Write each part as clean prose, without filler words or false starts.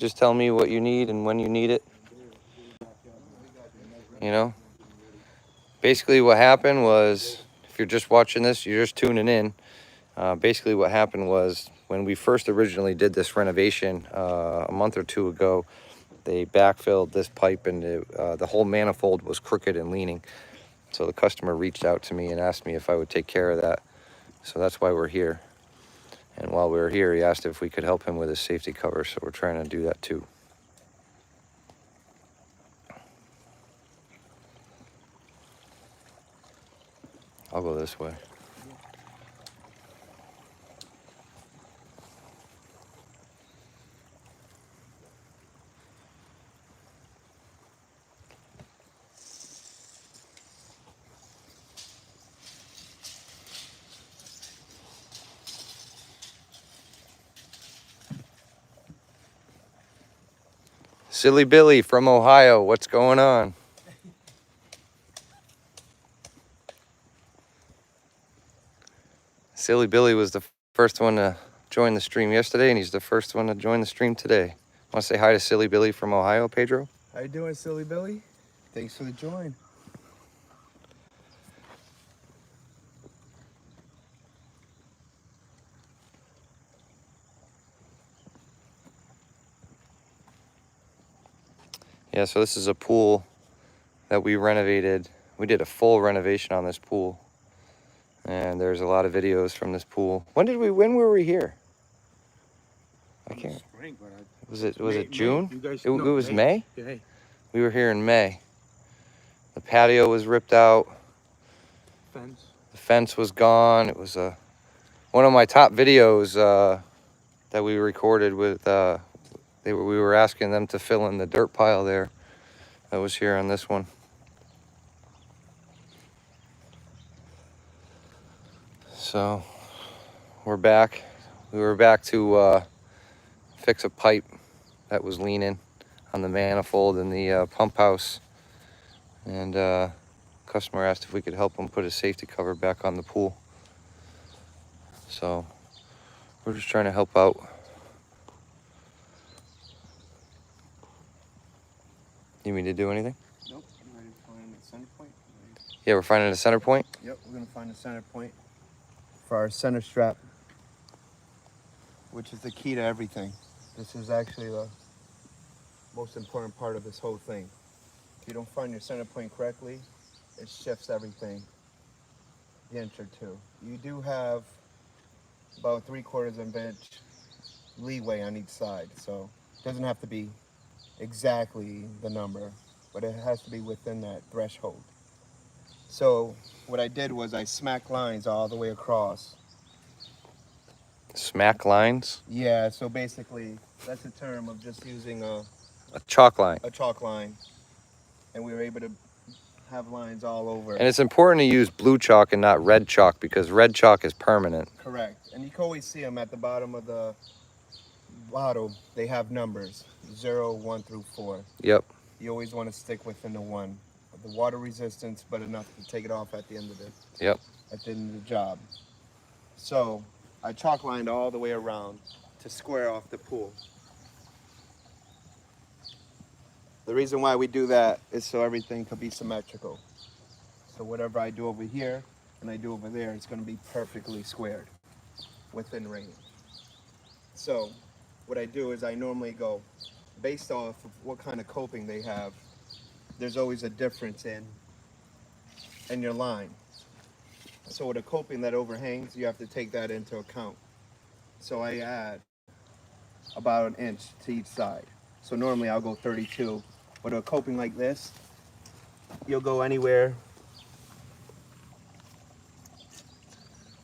just tell me what you need and when you need it. You know, basically what happened was, if you're just watching this, you're just tuning in. Basically what happened was, when we first originally did this renovation a month or two ago, they backfilled this pipe, and the whole manifold was crooked and leaning. So the customer reached out to me and asked me if I would take care of that. So that's why we're here. And while we were here, he asked if we could help him with his safety cover, so we're trying to do that too. I'll go this way. Silly Billy from Ohio, what's going on? Silly Billy was the first one to join the stream yesterday, and he's the first one to join the stream today. Want to say hi to Silly Billy from Ohio, Pedro? How you doing, Silly Billy? Thanks for the join. Yeah, so this is a pool that we renovated. We did a full renovation on this pool, and there's a lot of videos from this pool. When were we here? I can't. Spring, but Was it June? It was May. May? Yeah. We were here in May. The patio was ripped out. Fence. The fence was gone. It was one of my top videos that we recorded with. We were asking them to fill in the dirt pile there. That was here on this one. So we're back. We were back to fix a pipe that was leaning on the manifold in the pump house, and customer asked if we could help him put his safety cover back on the pool. So we're just trying to help out. You need me to do anything? Nope. I'm ready to find the center point. Yeah, we're finding a center point. Yep, we're gonna find a center point for our center strap, which is the key to everything. This is actually the most important part of this whole thing. If you don't find your center point correctly, it shifts everything the inch or two. You do have about 3/4 of an inch leeway on each side, so it doesn't have to be exactly the number, but it has to be within that threshold. So what I did was I smacked lines all the way across. Smack lines? Yeah, so basically that's a term of just using a chalk line. A chalk line, and we were able to have lines all over. And it's important to use blue chalk and not red chalk, because red chalk is permanent. Correct, and you can always see them at the bottom of the bottle. They have numbers 0, 1 through 4. Yep. You always want to stick within the 1. The water resistance, but enough to take it off at the end of it. Yep. At the end of the job. So I chalk lined all the way around to square off the pool. The reason why we do that is so everything could be symmetrical. So whatever I do over here and I do over there, it's going to be perfectly squared within range. So what I do is I normally go based off of what kind of coping they have. There's always a difference in your line. So with a coping that overhangs, you have to take that into account. So I add about 1 inch to each side. So normally I'll go 32. With a coping like this, you'll go anywhere.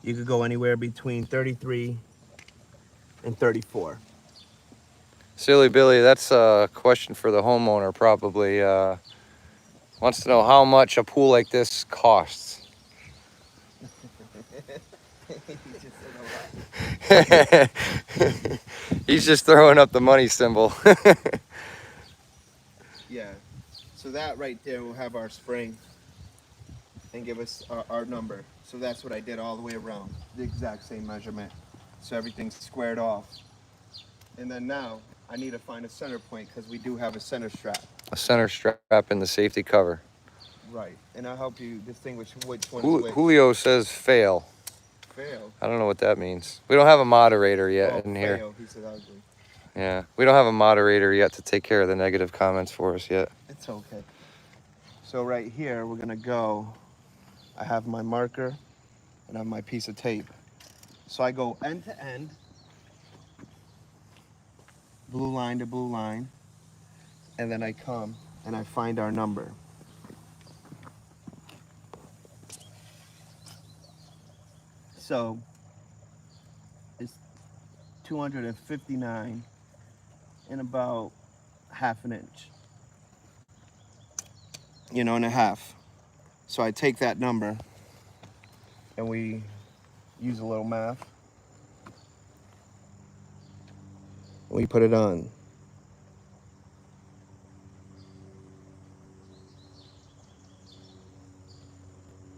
You could go anywhere between 33 and 34. Silly Billy, that's a question for the homeowner probably. Wants to know how much a pool like this costs. He's just throwing up the money symbol. Yeah, so that right there will have our spring and give us our number. So that's what I did all the way around, the exact same measurement. So everything's squared off. And then now I need to find a center point because we do have a center strap. A center strap in the safety cover. Right, and I'll help you distinguish which one's which. Julio says fail. Fail? I don't know what that means. We don't have a moderator yet in here. Fail, he said ugly. Yeah, we don't have a moderator yet to take care of the negative comments for us yet. It's okay. So right here, we're gonna go, I have my marker and I have my piece of tape. So I go end to end, blue line to blue line, and then I come and I find our number. So it's 259 and about half an inch. You know, and a half. So I take that number and we use a little math. We put it on.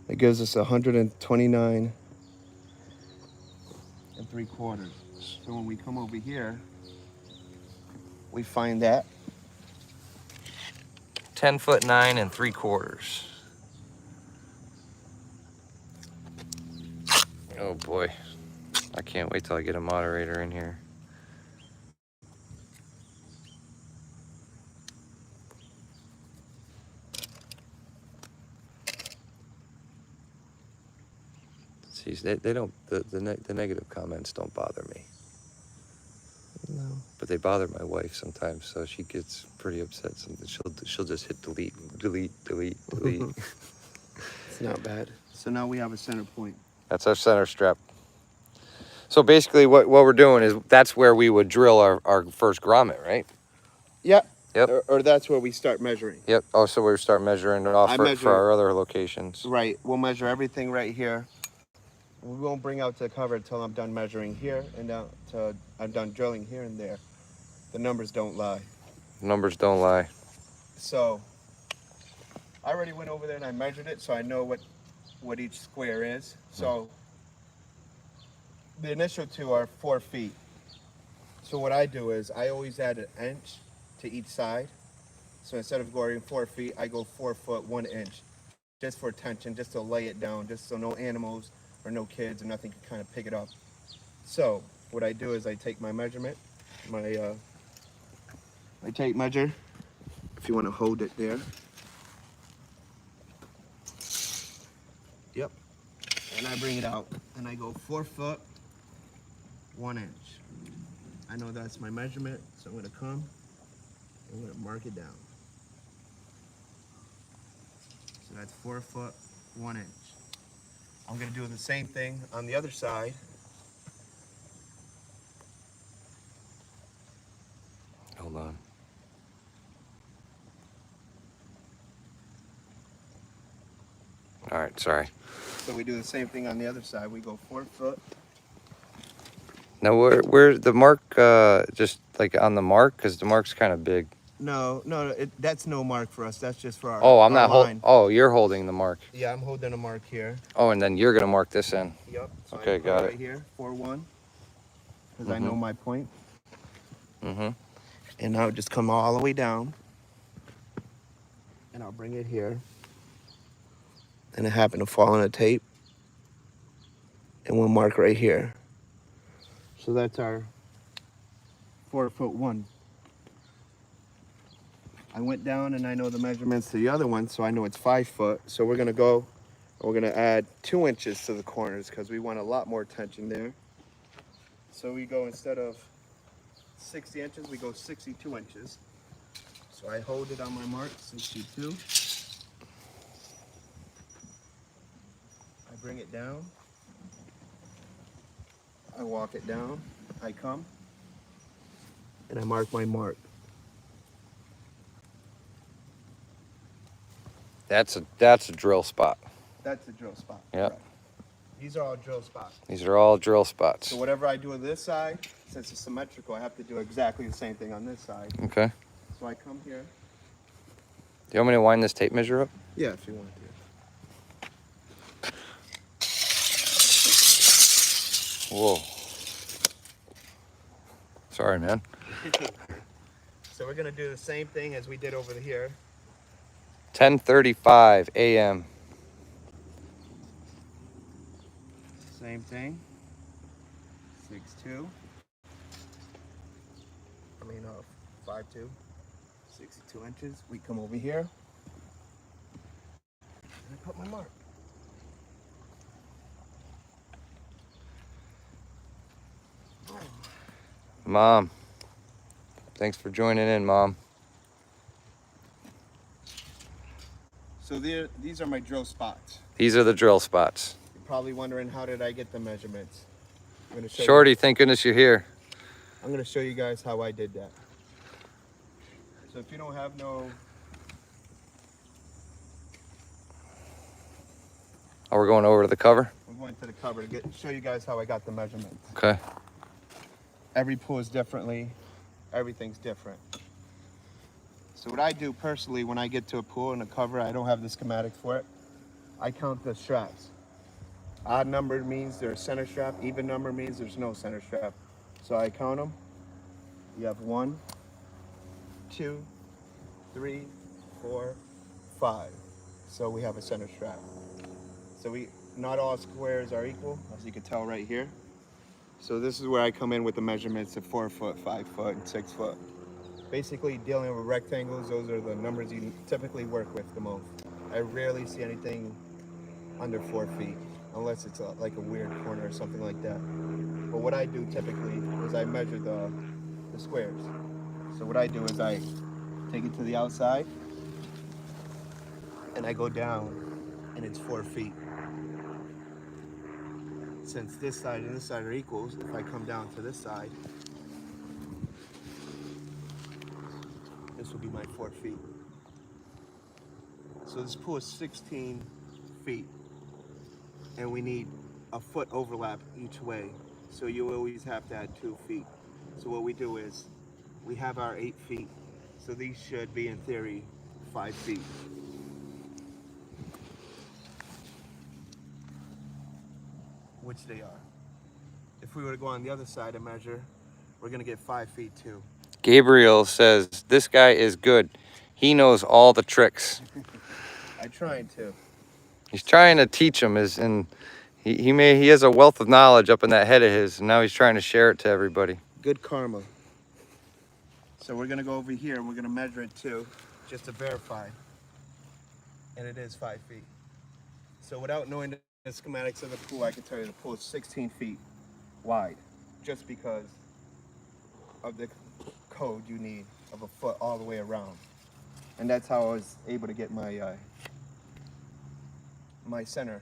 It gives us 129 3/4. So when we come over here, we find that 10'9" 3/4. Oh boy, I can't wait till I get a moderator in here. See, they don't, the negative comments don't bother me. No. But they bother my wife sometimes, so she gets pretty upset. She'll just hit delete. It's not bad. So now we have a center point. That's our center strap. So basically what we're doing is that's where we would drill our first grommet, right? Yep. Yep. Or that's where we start measuring. Yep. Oh, so we start measuring it off for our other locations. Right. We'll measure everything right here. We won't bring out the cover until I'm done measuring here and down to I'm done drilling here and there. The numbers don't lie. Numbers don't lie. So I already went over there and I measured it, so I know what each square is. So the initial two are 4 feet. So what I do is I always add an inch to each side. So instead of going 4 feet, I go 4 foot 1 inch, just for tension, just to lay it down, just so no animals or no kids or nothing can kind of pick it up. So what I do is I take my measurement, my tape measure, if you want to hold it there. Yep. And I bring it out and I go 4 foot 1 inch. I know that's my measurement, so I'm gonna come, I'm gonna mark it down. So that's 4 foot 1 inch. I'm gonna do the same thing on the other side. Hold on. All right, sorry. So we do the same thing on the other side. We go 4 foot. Now where's the mark, just like on the mark? Because the mark's kind of big. No, that's no mark for us. That's just for our Oh, I'm our not line. Oh, you're holding the mark. Yeah, I'm holding a mark here. Oh, and then you're gonna mark this in. Yep. So Okay, I put got right it. here, 4-1, because I know my point. Mm-hmm. And I'll just come all the way down, and I'll bring it here. And it happened to fall on a tape, and we'll mark right here. So that's our 4 foot 1. I went down and I know the measurements to the other one, so I know it's 5 foot. So we're gonna go, we're gonna add 2 inches to the corners because we want a lot more tension there. So we go, instead of 60 inches, we go 62 inches. So I hold it on my mark, 62. I bring it down. I walk it down. I come. And I mark my mark. That's a drill spot. That's the drill spot. Yep. Correct. These are all drill spots. These are all drill spots. So whatever I do on this side, since it's symmetrical, I have to do exactly the same thing on this side. Okay. So I come here. Do you want me to wind this tape measure up? Yeah, if you want to. Whoa. Sorry, man. So we're gonna do the same thing as we did over here. 10:35 a.m. Same thing. 6'2". 5'2". 62 inches. We come over here. And I put my mark. Mom, thanks for joining in, Mom. So these are my drill spots. These are the drill spots. You're probably wondering, how did I get the measurements? I'm gonna show Shorty, you. thank goodness you're here. I'm gonna show you guys how I did that. So if you don't have no... Oh, we're going over to the cover? I'm going to the cover to show you guys how I got the measurements. Okay. Every pool is differently. Everything's different. So what I do personally when I get to a pool and a cover, I don't have the schematic for it. I count the straps. Odd number means there's a center strap. Even number means there's no center strap. So I count them. You have 1, 2, 3, 4, 5. So we have a center strap. So not all squares are equal, as you can tell right here. So this is where I come in with the measurements of 4 foot, 5 foot, and 6 foot. Basically dealing with rectangles, those are the numbers you typically work with the most. I rarely see anything under 4 feet, unless it's like a weird corner or something like that. But what I do typically is I measure the squares. So what I do is I take it to the outside, and I go down, and it's 4 feet. Since this side and this side are equals, if I come down to this side, this will be my 4 feet. So this pool is 16 feet, and we need a foot overlap each way. So you always have to add 2 feet. So what we do is, we have our 8 feet. So these should be, in theory, 5 feet. Which they are. If we were to go on the other side and measure, we're gonna get 5 feet too. Gabriel says, this guy is good. He knows all the tricks. I'm trying to. He's trying to teach him, and he has a wealth of knowledge up in that head of his, and now he's trying to share it to everybody. Good karma. So we're gonna go over here and we're gonna measure it too, just to verify. And it is 5 feet. So without knowing the schematics of the pool, I can tell you the pool is 16 feet wide, just because of the code you need of a foot all the way around. And that's how I was able to get my my center.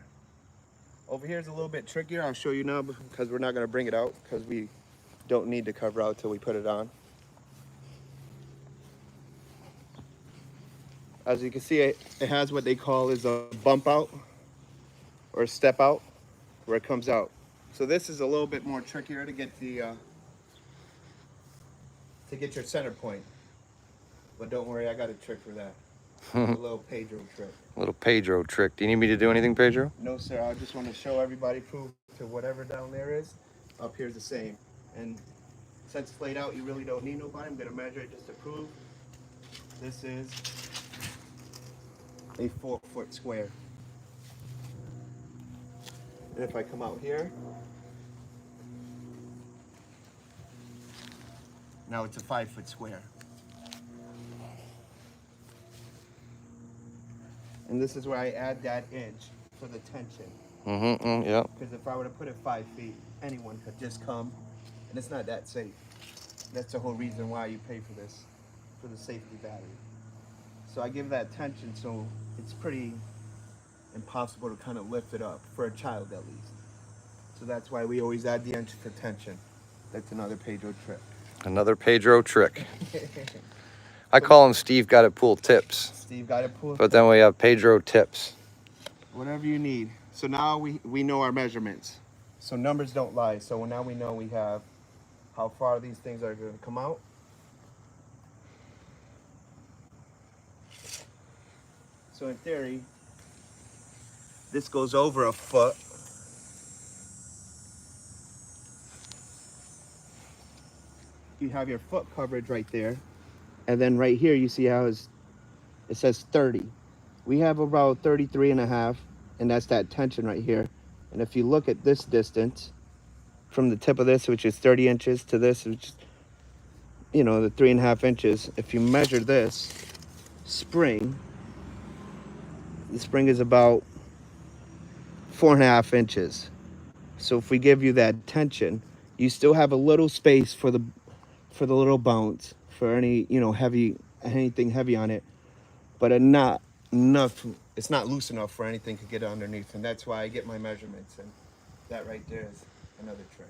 Over here is a little bit trickier. I'll show you now, because we're not going to bring it out, because we don't need to cover out till we put it on. As you can see, it has what they call is a bump out or a step out, where it comes out. So this is a little bit more trickier to get the to get your center point. But don't worry, I got a trick for that. A little Pedro trick. A little Pedro trick. Do you need me to do anything, Pedro? No, sir. I just want to show everybody, prove to whatever down there is, up here's the same. And since it's laid out, you really don't need nobody. I'm going to measure it just to prove. This is a 4 foot square. And if I come out here, now it's a 5 foot square. And this is where I add that inch for the tension. Yeah. Because if I were to put it 5 feet, anyone could just come, and it's not that safe. That's the whole reason why you pay for this, for the safety value. So I give that tension, so it's pretty impossible to kind of lift it up, for a child at least. So that's why we always add the inch for tension. That's another Pedro trick. Another Pedro trick. I call him Steve Got It Pool Tips. Steve Got It Pool. But then we have Pedro Tips. Whatever you need. So now we know our measurements. So numbers don't lie. So now we know we have how far these things are going to come out. So in theory, this goes over a foot. You have your foot coverage right there. And then right here, you see how it says 30. We have about 33 and a half, and that's that tension right here. And if you look at this distance from the tip of this, which is 30 inches, to this, which is, you know, the 3.5 inches, if you measure this spring, the spring is about 4.5 inches. So if we give you that tension, you still have a little space for the little bounce, for any, you know, anything heavy on it, but not enough. It's not loose enough for anything to get underneath, and that's why I get my measurements. And that right there is another trick.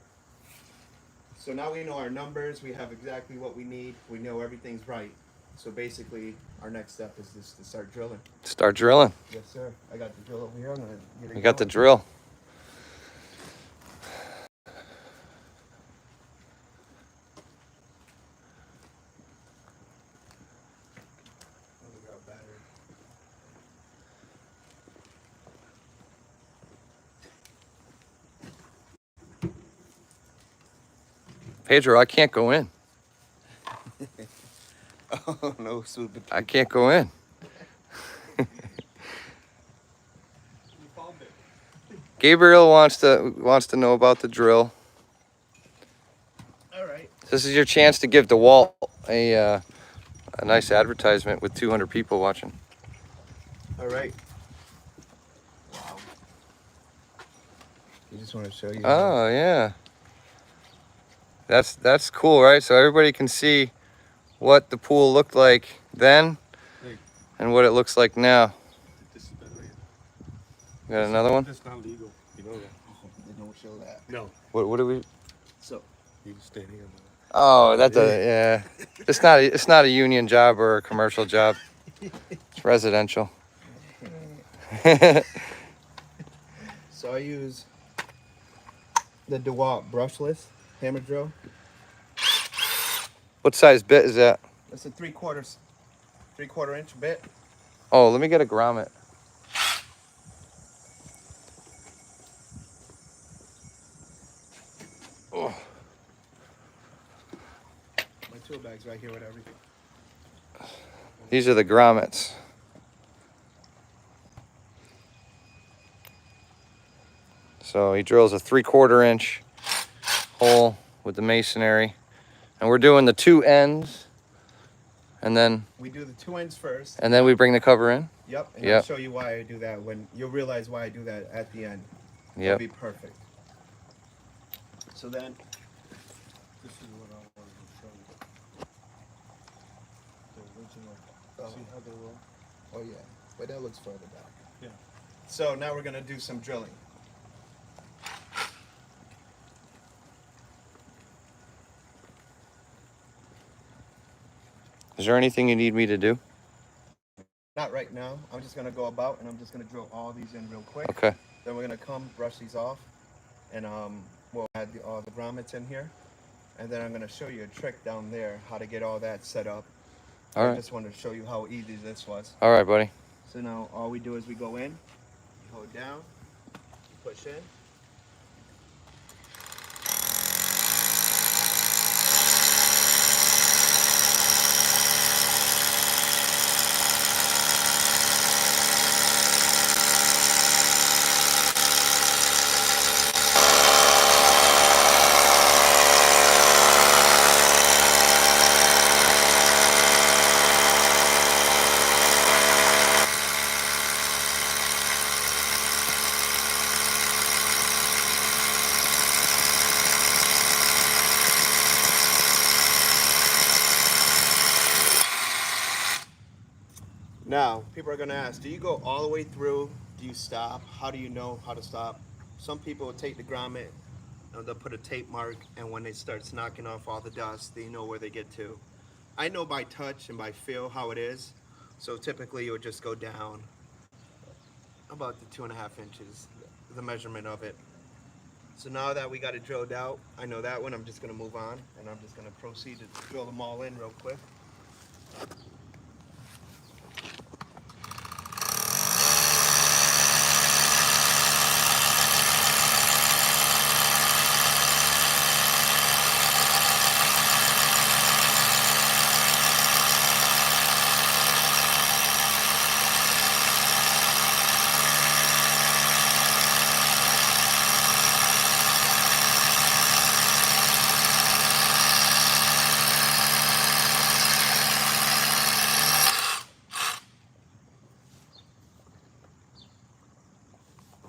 So now we know our numbers. We have exactly what we need. We know everything's right. So basically, our next step is just to start drilling. Start drilling. Yes, sir. I got the drill over here. I'm gonna get it. You got the drill. Pedro, I can't go in. Oh no, super. I can't go in. Gabriel wants to know about the drill. All right. This is your chance to give DeWalt a nice advertisement with 200 people watching. All right. Wow. You just want to show you. Oh yeah. That's cool, right? So everybody can see what the pool looked like then and what it looks like now. This is better. You got another one? That's not legal. You know that. They don't show that. No. What do we? So You can stand here. Oh, that's yeah. It's not a union job or a commercial job. It's residential. So I use the DeWalt brushless hammer drill. What size bit is that? That's a 3/4 inch bit. Oh, let me get a grommet. Oh. My tool bag's right here with everything. These are the grommets. So he drills a 3/4 inch hole with the masonry. And we're doing the two ends. And then We do the 2 ends first. we bring the cover in. Yep. And Yep. I'll show you why I do that when you'll realize why I do that at the end. It'll Yep. be perfect. So then This is what I wanted to show you. The original. See how they roll? oh yeah, but that looks further back. Yeah. So now we're gonna do some drilling. Is there anything you need me to do? Not right now. I'm just gonna go about and I'm just gonna drill all these in real quick. Okay. Then we're gonna come brush these off, and we'll add all the grommets in here, and then I'm gonna show you a trick down there how to get all that set up. All I right. just wanted to show you how easy this was. All right, buddy. So now all we do is we go in, you hold down, you push in. Now, people are gonna ask, do you go all the way through? Do you stop? How do you know how to stop? Some people will take the grommet and they'll put a tape mark, and when it starts knocking off all the dust, they know where they get to. I know by touch and by feel how it is, so typically you'll just go down about the 2.5 inches, the measurement of it. So now that we got it drilled out, I know that one, I'm just gonna move on, and I'm just gonna proceed to drill them all in real quick.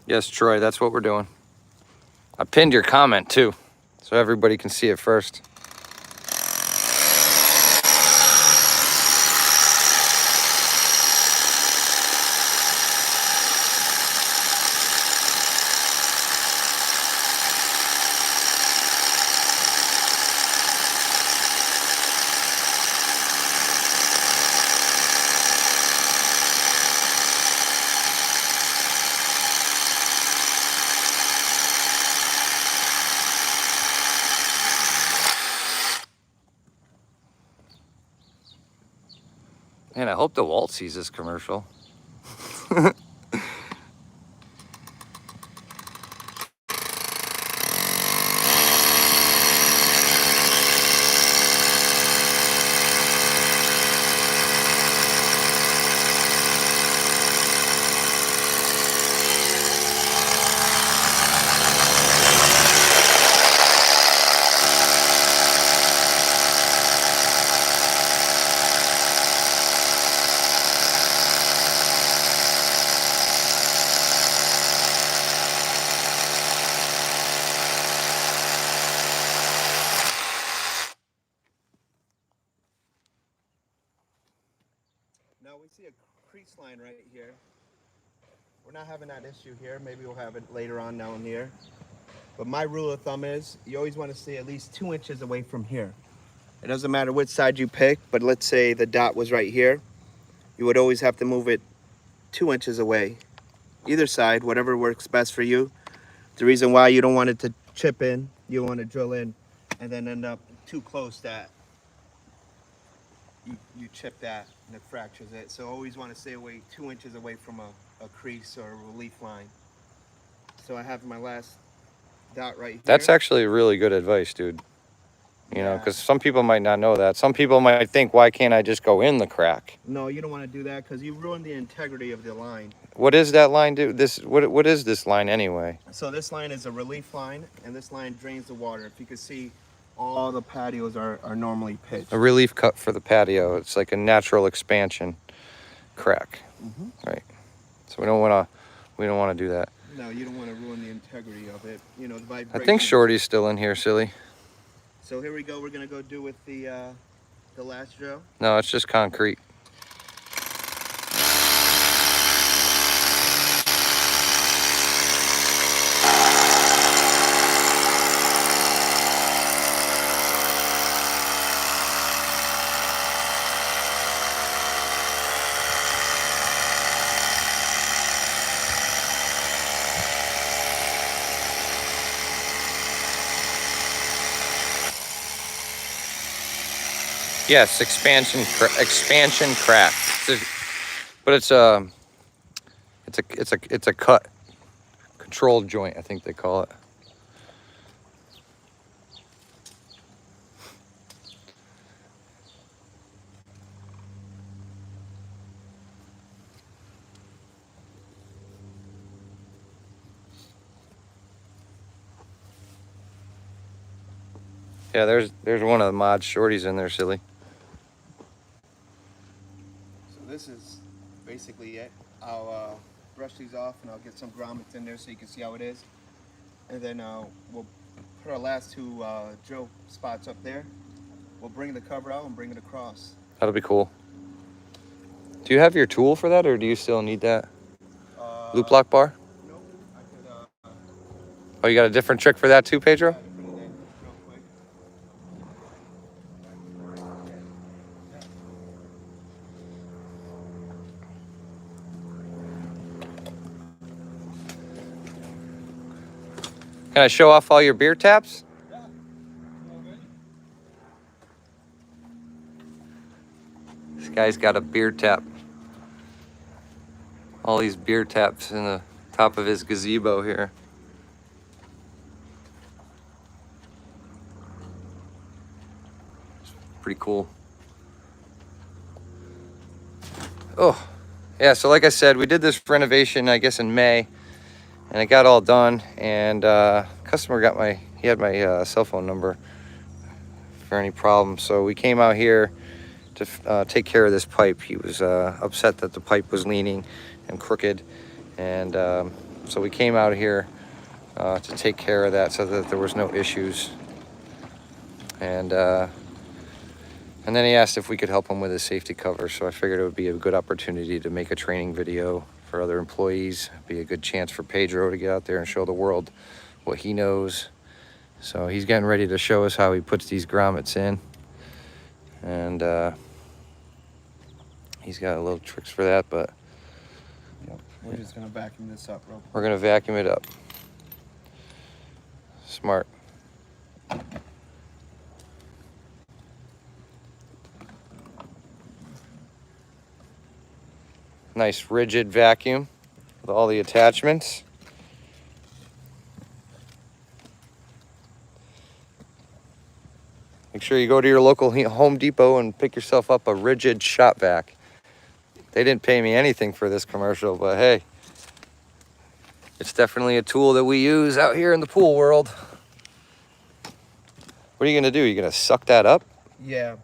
Yes, Troy, that's what we're doing. I pinned your comment too, so everybody can see it first. Man, I hope the Walt sees this commercial. Now we see a crease line right here. We're not having that issue here. Maybe we'll have it later on down here. But my rule of thumb is you always want to stay at least 2 inches away from here. It doesn't matter which side you pick, but let's say the dot was right here. You would always have to move it 2 inches away. Either side, whatever works best for you. The reason why you don't want it to chip in, you don't want to drill in and then end up too close that you chip that and it fractures it. So always want to stay away 2 inches away from a crease or a relief line. So I have my last dot right here. That's actually really good advice, dude. You know, because some people might not know that. Some people might think, why can't I just go in the crack? No, you don't want to do that because you ruin the integrity of the line. What is that line, dude? What is this line anyway? So this line is a relief line, and this line drains the water. If you can see, all the patios are normally pitched. A relief cut for the patio. It's like a natural expansion crack, right? So we don't want to do that. No, you don't want to ruin the integrity of it. You know, the I vibration. think Shorty's still in here, silly. So here we go. We're gonna go do with the last drill. No, it's just concrete. Yes, expansion crack. But it's a cut, control joint, I think they call it. Yeah, there's one of the mod Shorties in there, silly. So this is basically it. I'll brush these off and I'll get some grommets in there so you can see how it is. And then we'll put our last two drill spots up there. We'll bring the cover out and bring it across. That'll be cool. Do you have your tool for that, or do you still need that? Loop lock bar? Nope. I could, Oh, you got a different trick for that too, Pedro? put it in real quick. Can I show off all your beer taps? This guy's got a beer tap. All these beer taps in the top of his gazebo here. Pretty cool. Oh, yeah, so like I said, we did this renovation, I guess, in May, and it got all done, and customer got he had my cell phone number for any problems, so we came out here to take care of this pipe. He was upset that the pipe was leaning and crooked, and So we came out here to take care of that so that there was no issues. And then he asked if we could help him with his safety cover. So I figured it would be a good opportunity to make a training video for other employees. Be a good chance for Pedro to get out there and show the world what he knows. So he's getting ready to show us how he puts these grommets in. And he's got a little tricks for that, but Yep. We're just gonna vacuum this up real quick. we're gonna vacuum it up. Smart. Nice rigid vacuum with all the attachments. Make sure you go to your local Home Depot and pick yourself up a rigid shop vac. They didn't pay me anything for this commercial, but hey, it's definitely a tool that we use out here in the pool world. What are you gonna do? You gonna suck that up? Yeah.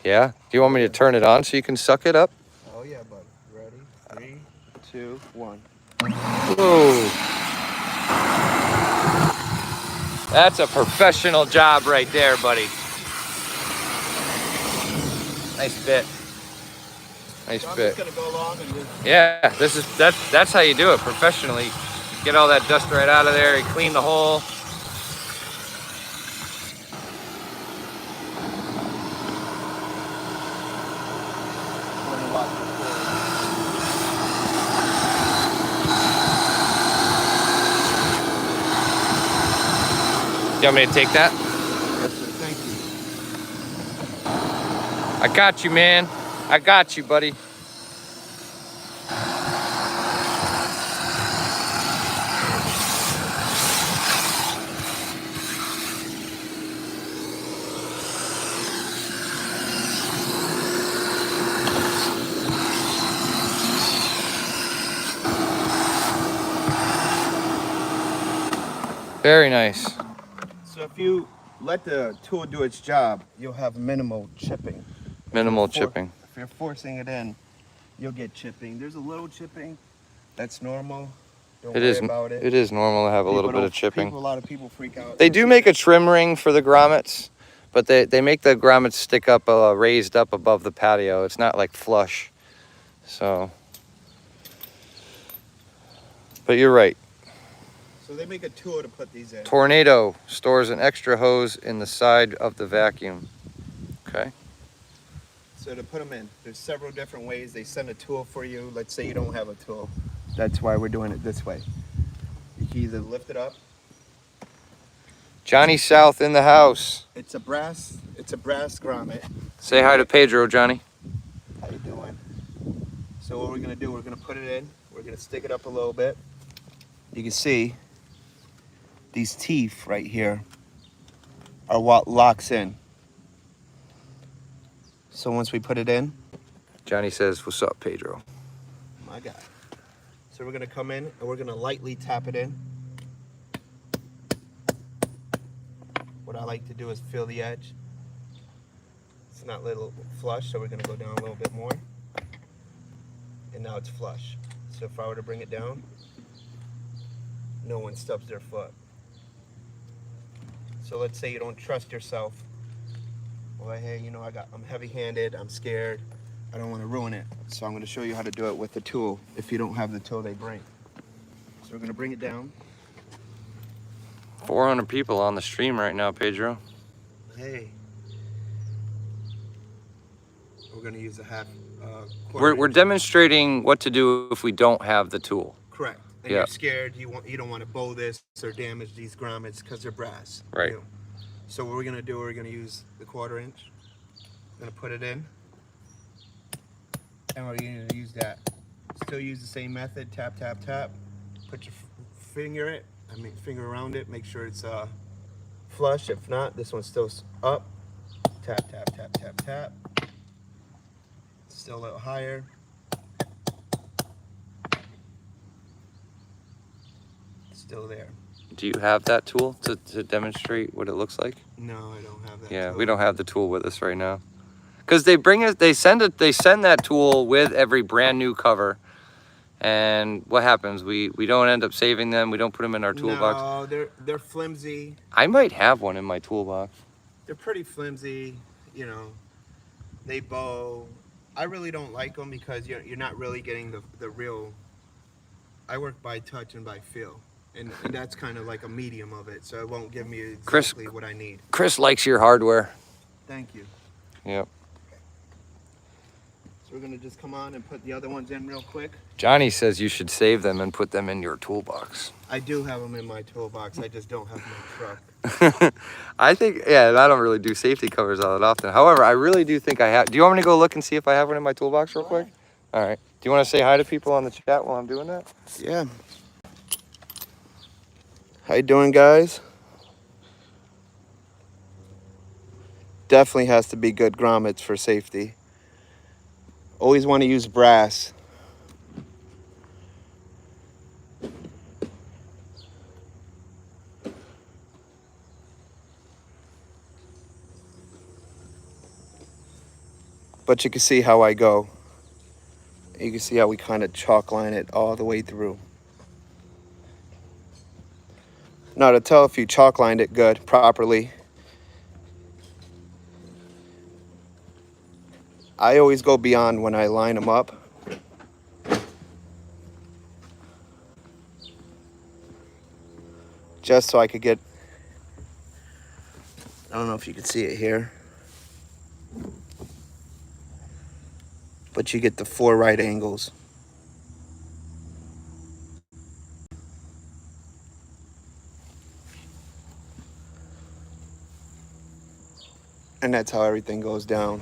Yeah? Do you want me to turn it on so you can suck it up? Oh yeah, bud. Ready? 3, 2, 1. Whoa. That's a professional job right there, buddy. Nice bit. Nice So I'm bit. just gonna go along and just Yeah, that's how you do it professionally. Get all that dust right out of there, you clean the hole. wanna watch the You want me to take that? pool. Yes, sir. Thank you. I got you, man. I got you, buddy. Very nice. So if you let the tool do its job, you'll have minimal chipping. Minimal chipping. If you're forcing it in, you'll get chipping. There's a little chipping. That's normal. Don't It worry is. about it. It is normal to have a little bit of chipping. A lot of people freak out. They do make a trim ring for the grommets, but they make the grommets stick up raised up above the patio. It's not like flush. So, but you're right. So they make a tool to put these in. Tornado stores an extra hose in the side of the vacuum. Okay. So to put them in, there's several different ways. They send a tool for you. Let's say you don't have a tool. That's why we're doing it this way. You can either lift it up. Johnny South in the house. It's a brass grommet. Say hi to Pedro, Johnny. How you doing? So what we're gonna do, we're gonna put it in. We're gonna stick it up a little bit. You can see these teeth right here are what locks in. So once we put it in, Johnny says, "What's up, Pedro?" my God. So we're gonna come in and we're gonna lightly tap it in. What I like to do is feel the edge. It's not a little flush, so we're gonna go down a little bit more. And now it's flush. So if I were to bring it down, no one stubs their foot. So let's say you don't trust yourself. Well, hey, you know, I'm heavy-handed, I'm scared, I don't want to ruin it. So I'm going to show you how to do it with the tool if you don't have the tool they bring. So we're going to bring it down. 400 people on the stream right now, Pedro. Hey. We're going to use a half We're quarter. demonstrating what to do if we don't have the tool. Correct. And Yeah. you're scared, you don't want to bow this or damage these grommets because they're brass. Right. You know. So what we're going to do, we're going to use the 1/4 inch. Going to put it in. And we're going to use that. Still use the same method, tap, tap, tap. Put your finger around it, make sure it's flush. If not, this one's still up. Tap, tap, tap, tap, tap. Still a little higher. Still there. Do you have that tool to demonstrate what it looks like? No, I don't have that. Yeah, tool. we don't have the tool with us right now. Because they send that tool with every brand new cover. and what happens? We don't end up saving them. We don't put them in our toolbox. No, they're flimsy. I might have one in my toolbox. They're pretty flimsy, you know. They bow. I really don't like them because you're not really getting the real. I work by touch and by feel, and that's kind of like a medium of it, so it won't give me exactly what I need. Chris likes your hardware. Thank you. Yep. So we're gonna just come on and put the other ones in real quick. Johnny says you should save them and put them in your toolbox. I do have them in my toolbox. I just don't have my truck. I think, yeah, I don't really do safety covers all that often. However, I really do think I have. Do you want me to go look and see if I have one in my toolbox real quick? All right. Do you want to say hi to people on the chat while I'm doing that? Yeah. How you doing, guys? Definitely has to be good grommets for safety. Always want to use brass. But you can see how I go. You can see how we kind of chalk line it all the way through. Now to tell if you chalk lined it good, properly, I always go beyond when I line them up. Just so I could get, I don't know if you can see it here, but you get the 4 right angles. And that's how everything goes down.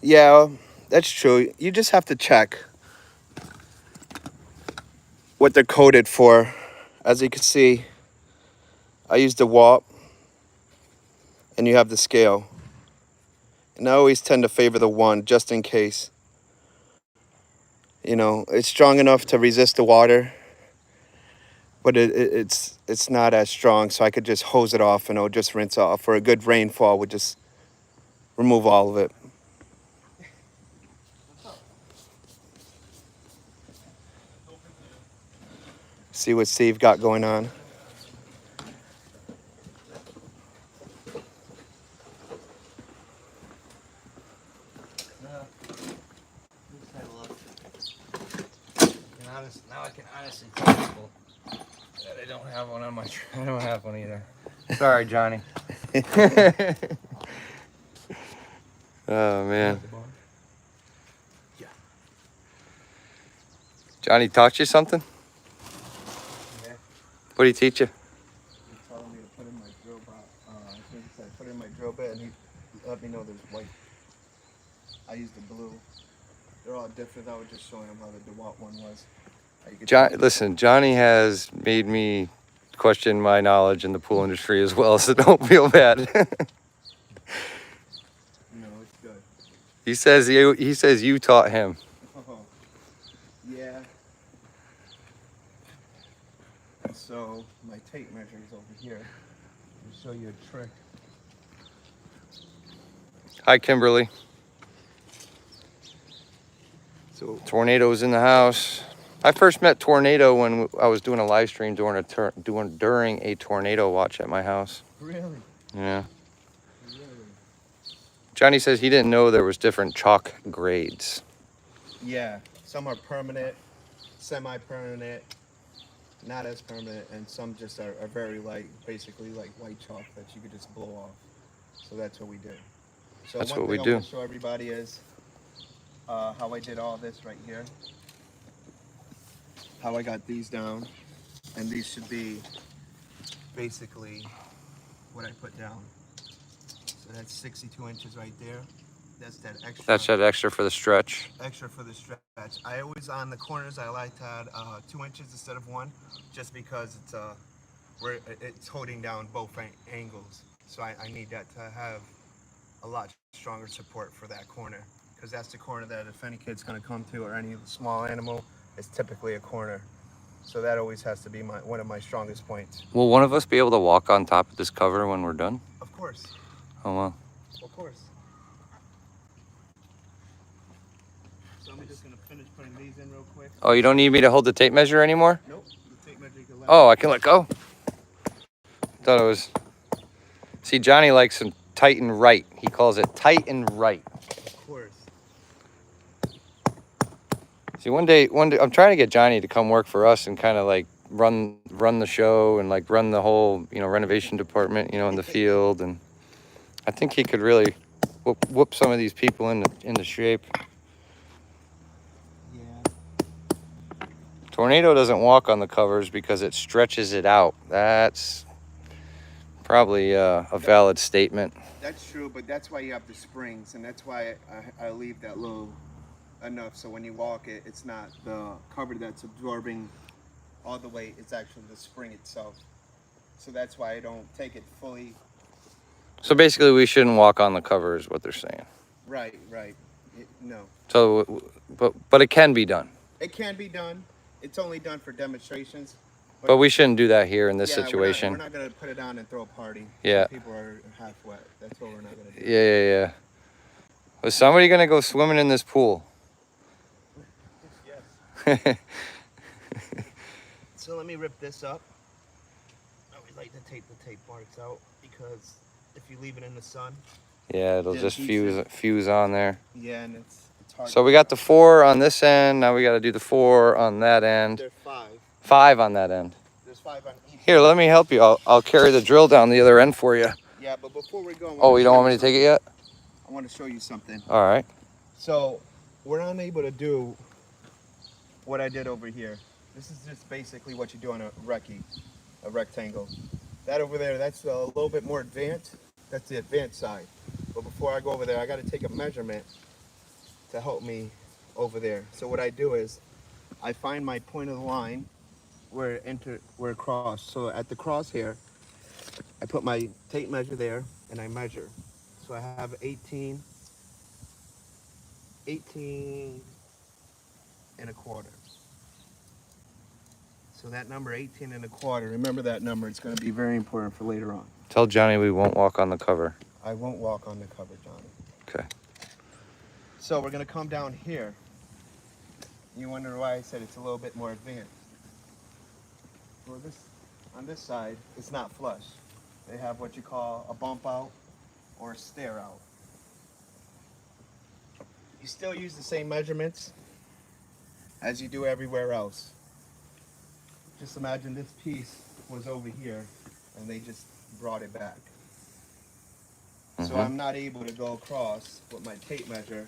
Yeah, that's true. You just have to check what they're coded for. As you can see, I used the warp, and you have the scale. And I always tend to favor the 1 just in case. You know, it's strong enough to resist the water, but it's not as strong, so I could just hose it off and it'll just rinse off. Or a good rainfall would just remove all of it. See what Steve got going on. Now I can honestly tell people that I don't have one on my I don't have one either. Sorry, Johnny. Oh, man. Yeah. Johnny taught you something? Yeah. What did he teach you? He told me to put in my drill bit. I think he said put in my drill bit, and he let me know there's white. I used the blue. They're all different. I was just showing him how the DeWalt one was. Listen, Johnny has made me question my knowledge in the pool industry as well, so don't feel bad. No, it's good. He says you taught him. Oh, yeah. And so my tape measure is over here. I'll show you a trick. Hi, Kimberly. So Tornado's in the house. I first met Tornado when I was doing a live stream during a tornado watch at my house. really, Yeah. really. Johnny says he didn't know there was different chalk grades. Yeah, some are permanent, semi-permanent, not as permanent, and some just are very light, basically like white chalk that you could just blow off. So that's what we do. So That's one what we thing I do. want to show everybody is how I did all this right here. How I got these down, and these should be basically what I put down. So that's 62 inches right there. That's that extra. That's that extra for the stretch. Extra for the stretch. I always on the corners I like to add 2 inches instead of 1, just because it's holding down both angles. So I need that to have a lot stronger support for that corner, because that's the corner that if any kid's gonna come to, or any small animal, is typically a corner. So that always has to be one of my strongest points. Will one of us be able to walk on top of this cover when we're done? Of course. Oh, wow. Of course. So I'm just gonna finish putting these in real quick. Oh, you don't need me to hold the tape measure anymore? Nope. The tape measure you can let Oh, I can let go? Thought it was... See, Johnny likes some tight and right. He calls it tight and right. Of course. See, one day, I'm trying to get Johnny to come work for us and kind of like run the show and like run the whole, you know, renovation department, you know, in the field. And I think he could really whoop some of these people into shape. Yeah. Tornado doesn't walk on the covers because it stretches it out. That's probably a valid statement. That's true, but that's why you have the springs, and that's why I leave that little enough so when you walk it, it's not the cover that's absorbing all the weight, it's actually the spring itself. So that's why I don't take it fully. So basically we shouldn't walk on the cover is what they're saying. Right. No. So, but it can be done. It can be done. It's only done for demonstrations. But we shouldn't do that here in this yeah, situation. We're not going to put it on and throw a party. Yeah. People are half wet. That's what we're not going to do. Yeah. Was somebody going to go swimming in this pool? Yes. So let me rip this up. I always like to tape the tape marks out because if you leave it in the sun. Yeah, it'll Yeah, just heat fuse on there. Yeah, and it's hard. So we got the 4 on this end. Now we got to do the 4 on that end. There's 5. 5 on that end. There's 5 on each. Here, let me help you. I'll carry the drill down the other end for you. Yeah, but before we go. Oh, you don't want me to take it yet? I want to show you something. All right. So we're unable to do what I did over here. This is just basically what you do on a rectangle. That over there, that's a little bit more advanced. That's the advanced side. But before I go over there, I got to take a measurement to help me over there. So what I do is I find my point of the line where it crossed. So at the crosshair, I put my tape measure there and I measure. So I have 18 and a quarter. So that number 18 and a quarter, remember that number, it's going to be very important for later on. Tell Johnny we won't walk on the cover. I won't walk on the cover, Johnny. Okay. So we're going to come down here. You wonder why I said it's a little bit more advanced. Well, on this side, it's not flush. They have what you call a bump out or a stare out. You still use the same measurements as you do everywhere else. Just imagine this piece was over here and they just brought it back. So I'm not able to go across with my tape measure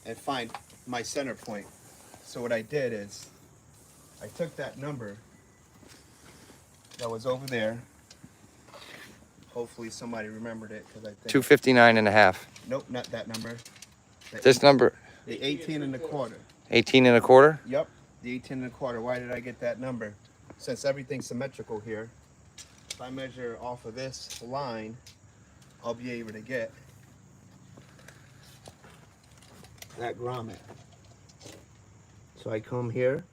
and find my center point. So what I did is I took that number that was over there. Hopefully somebody remembered it because I think 259 and a half. Nope, not that number. This number? The 18 and a quarter. 18 and a quarter? Yep, the 18 and a quarter. Why did I get that number? Since everything's symmetrical here, if I measure off of this line, I'll be able to get that grommet. So I come here,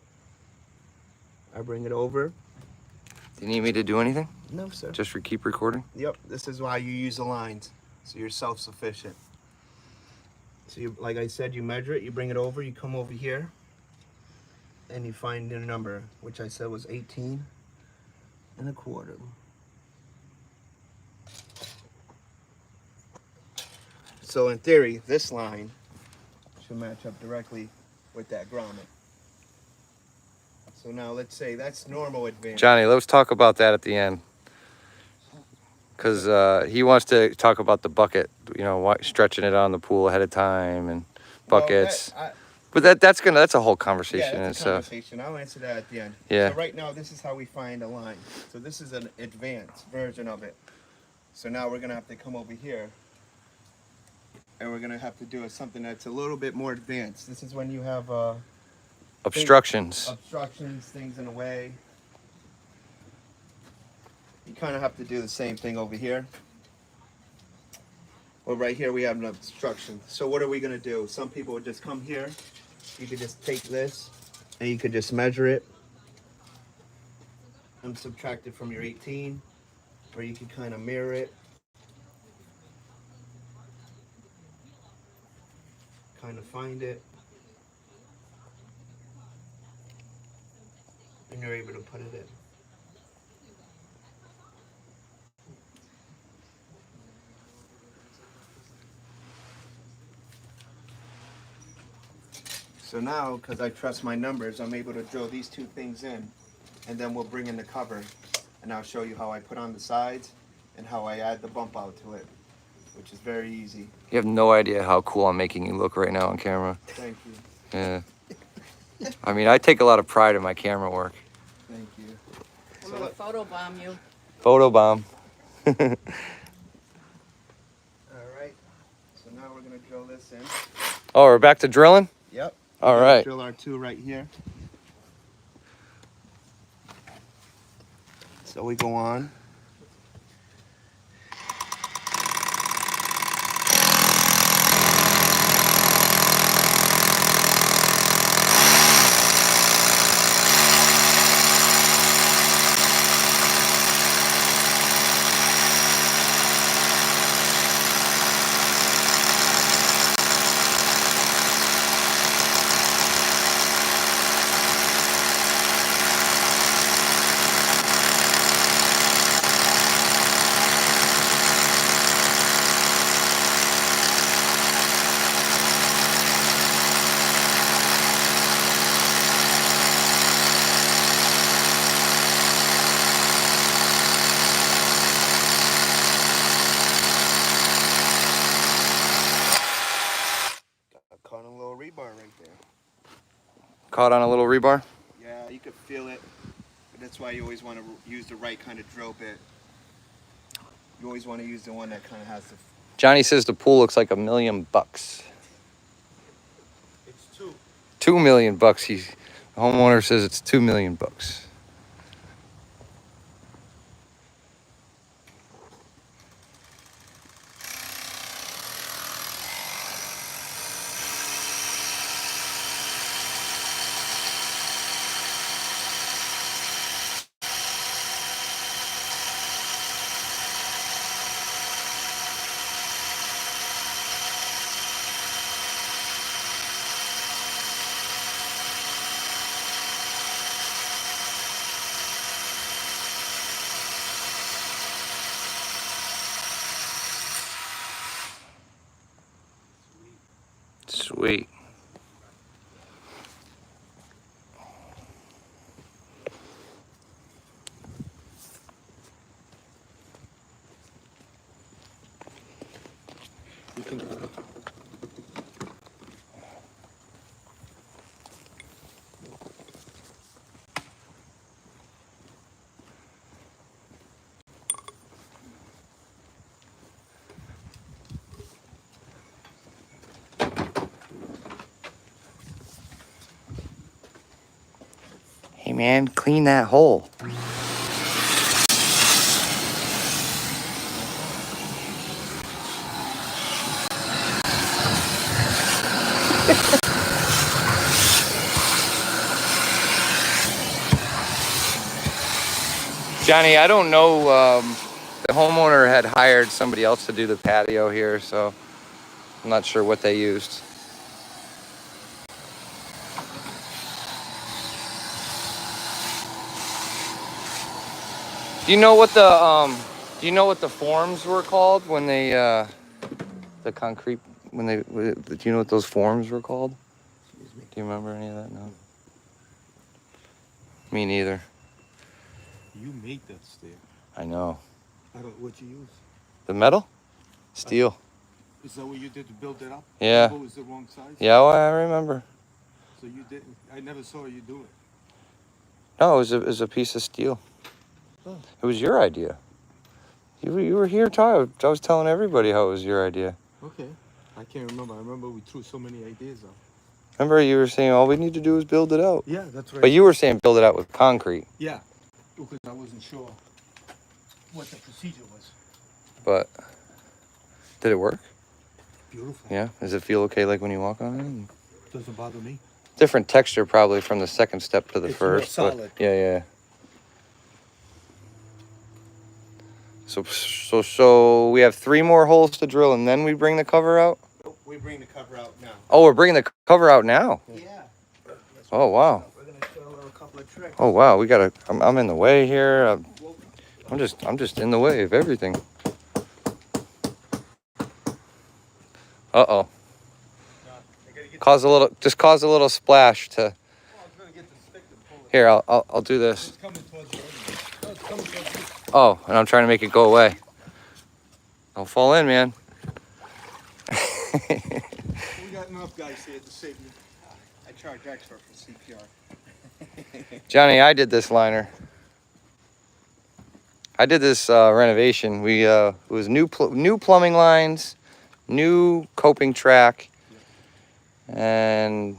I bring it over. Do you need me to do anything? No, sir. Just keep recording? Yep, this is why you use the lines, so you're self-sufficient. So you, like I said, you measure it, you bring it over, you come over here, and you find your number, which I said was 18 and a quarter. So in theory, this line should match up directly with that grommet. So now let's say that's normal advance. Johnny, let's talk about that at the end. Because he wants to talk about the bucket, you know, stretching it on the pool ahead of time and buckets. But that's a whole conversation. Yeah, that's a conversation. I'll answer that at the end. Yeah. So right now, this is how we find a line. So this is an advanced version of it. So now we're gonna have to come over here, and we're gonna have to do something that's a little bit more advanced. This is when you have obstructions. Obstructions, things in the way. You kind of have to do the same thing over here. Well, right here we have an obstruction. So what are we gonna do? Some people would just come here. You could just take this And you could just measure it and subtract it from your 18, or you can kind of mirror it. Kind of find it. And you're able to put it in. So now, because I trust my numbers, I'm able to drill these two things in, and then we'll bring in the cover, and I'll show you how I put on the sides and how I add the bump out to it, which is very easy. You have no idea how cool I'm making you look right now on camera. Thank you. Yeah. I mean, I take a lot of pride in my camera work. Thank you. I'm gonna photobomb you. Photo bomb. All right. So now we're gonna drill this in. Oh, we're back to drilling? Yep. All right. Drill our two right here. So we go on. Caught a little rebar right there. Caught on a little rebar? Yeah, you could feel it. But that's why you always want to use the right kind of drill bit. You always want to use the one that kind of has the... Johnny says the pool looks like $1 million. It's 2. $2 million. The homeowner says it's $2 million. Sweet. You can. Hey man, clean that hole. Johnny, I don't know, the homeowner had hired somebody else to do the patio here, so I'm not sure what they used. Do you know what the forms were called when they the concrete when they do you know what those forms were called? Do you remember any of that? No. Me neither. You made that stair. I know. I don't. What you use? The metal? Steel. Is that what you did to build it up? Yeah. It was the wrong size. Yeah, well, I remember. So you didn't. I never saw you do it. No, it was a piece of steel. Oh. It was your idea. You were here, Ty. I was telling everybody how it was your idea. Okay. I can't remember. I remember we threw so many ideas out. Remember you were saying all we need to do is build it out. Yeah, that's right. But you were saying build it out with concrete. Yeah, because I wasn't sure what the procedure was. But did it work? Beautiful. Yeah. Does it feel okay like when you walk on it? Doesn't bother me. Different texture probably from the second step to the It's more first. But solid. yeah. So we have 3 more holes to drill, and then we bring the cover out. Nope, we bring the cover out now. Oh, we're bringing the cover out now. Yeah. Oh wow. We're gonna show a couple of tricks. Oh wow. We gotta. I'm in the way here. I'm just in the way of everything. Uh-oh. Cause a little splash to. Here, I'll do this. It's coming towards you. No, it's coming towards you. Oh, and I'm trying to make it go away. Don't fall in, man. We got enough guys here to save you. I charge extra for CPR. Johnny, I did this liner. I did this renovation. It was new plumbing lines, new coping track, and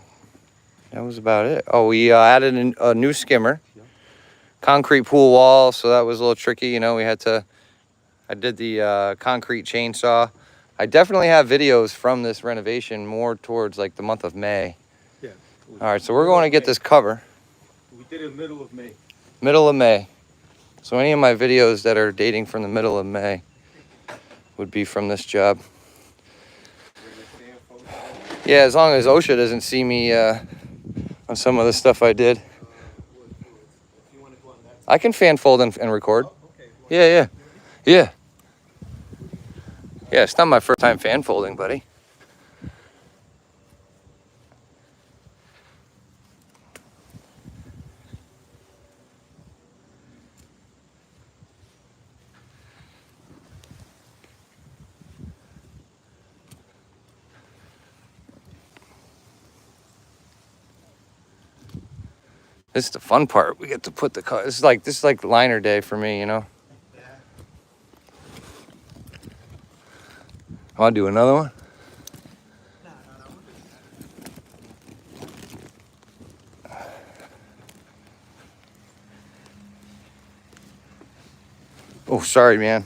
that was about it. Oh, we added a new skimmer, concrete pool wall, so that was a little tricky. You know, I did the concrete chainsaw. I definitely have videos from this renovation more towards like the month of May. Yeah. All right, so we're going to get this cover. We did it middle of May. Middle of May. So any of my videos that are dating from the middle of May would be from this job. Yeah, as long as OSHA doesn't see me on some of the stuff I did. I can fan fold and record. Yeah. Yeah, it's not my first time fan folding, buddy. This is the fun part. We get to put the car. This is like liner day for me, you know. Want to do another one? Oh, sorry, man.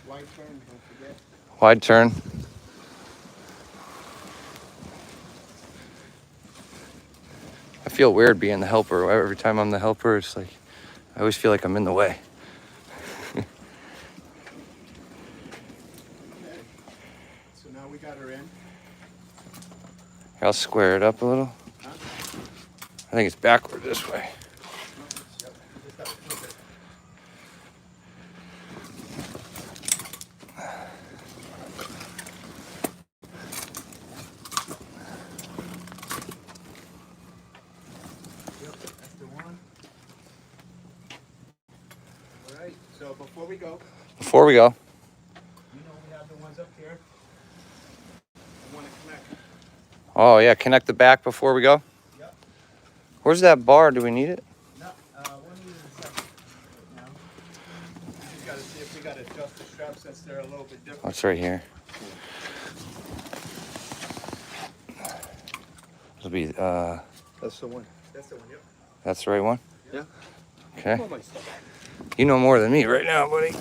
Wide turn, don't forget. Wide turn. I feel weird being the helper. Every time I'm the helper, it's like I always feel like I'm in the way. So now we got her in. I'll square it up a little. I think it's backward this way. That's the one. All right, so before we go, Before we go, we have the ones up here. I want to connect. oh yeah, connect the back before we go. Yep. Where's that bar? Do we need it? No, we'll need it in a second. Right now. We just got to see if we got to adjust the straps since they're a little bit different. Oh, it's right here. It'll be That's the one. That's the one, yep. that's the right one. Yeah. Okay. Oh, my stuff. You know more than me right now, buddy.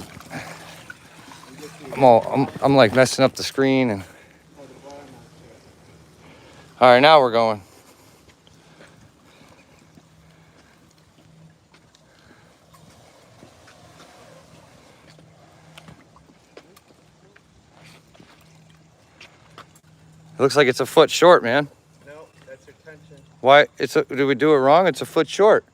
I'm like messing up the screen and. All right, now we're going. It looks like it's a foot short, man. No, that's her tension. Why? Did we do it wrong? It's a foot short.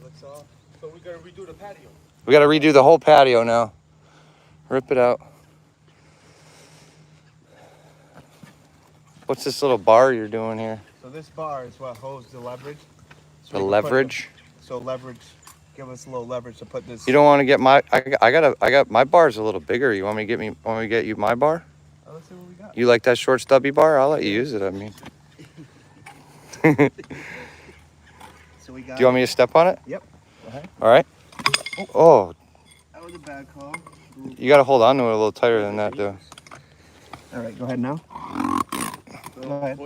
Looks off. So we gotta redo the patio. We got to redo the whole patio now. Rip it out. What's this little bar you're doing here? So this bar is what holds the leverage. So The we can put leverage? so leverage, give us a little leverage to put this. You don't want to get my? I got my bar's a little bigger. You want me to get you my bar? Oh, let's see what we got. You like that short stubby bar? I'll let you use it. I mean, do So we got. you want me to step on it? Yep. Go ahead. All right. Oh, That was a bad call. you got to hold on to it a little tighter than that, though. All right, go ahead now. Go ahead.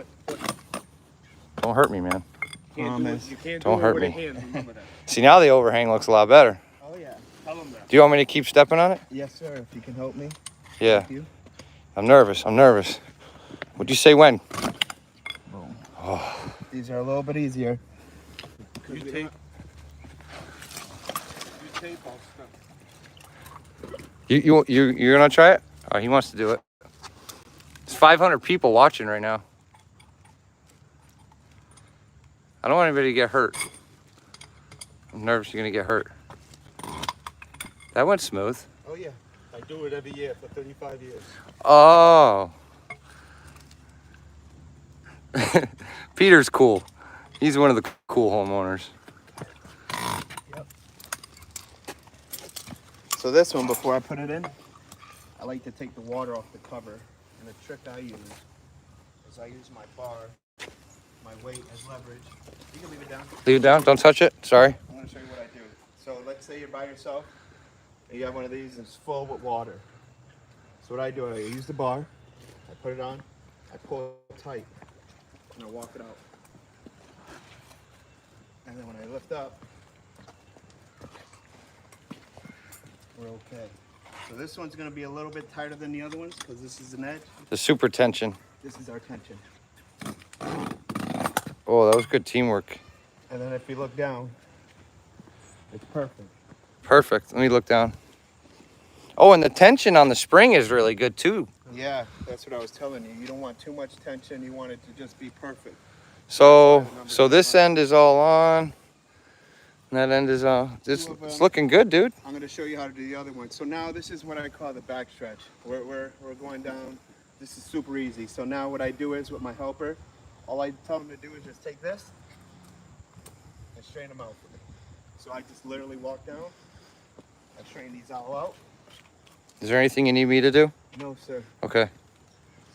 Don't hurt me, man. can't do it. Promise. You can't Don't do hurt it with me. a hand. Remember that. See, now the overhang looks a lot better. Oh yeah. Tell them that. Do you want me to keep stepping on it? Yes, sir. If you can help me. Yeah. Thank you. I'm nervous. I'm nervous. What'd you say when? Boom. Oh, These are a little bit easier. You tape. You tape. I'll step. you're gonna try it? Oh, he wants to do it. There's 500 people watching right now. I don't want anybody to get hurt. I'm nervous you're gonna get hurt. That went smooth. Oh yeah. I do it every year for 35 years. Oh. Peter's cool. He's one of the cool homeowners. So this one, before I put it in, I like to take the water off the cover. And the trick I use is I use my bar, my weight as leverage. You can leave it down. Leave it down. Don't touch it. Sorry. I'm going to show you what I do. So let's say you're by yourself and you have one of these and it's full with water. So what I do, I use the bar, I put it on, I pull it tight, and I walk it out. And then when I lift up, we're okay. So this one's going to be a little bit tighter than the other ones because this is an edge. The super tension. This is our tension. Oh, that was good teamwork. And then if you look down, it's perfect. Perfect. Let me look down. Oh, and the tension on the spring is really good too. Yeah, that's what I was telling you. You don't want too much tension. You want it to just be perfect. So this end is all on. And that end is on. It's looking good, dude. I'm going to show you how to do the other one. So now this is what I call the back stretch. We're going down. This is super easy. So now what I do is with my helper, all I tell them to do is just take this and straighten them out for me. So I just literally walk down. I straighten these all out. Is there anything you need me to do? No, sir. Okay.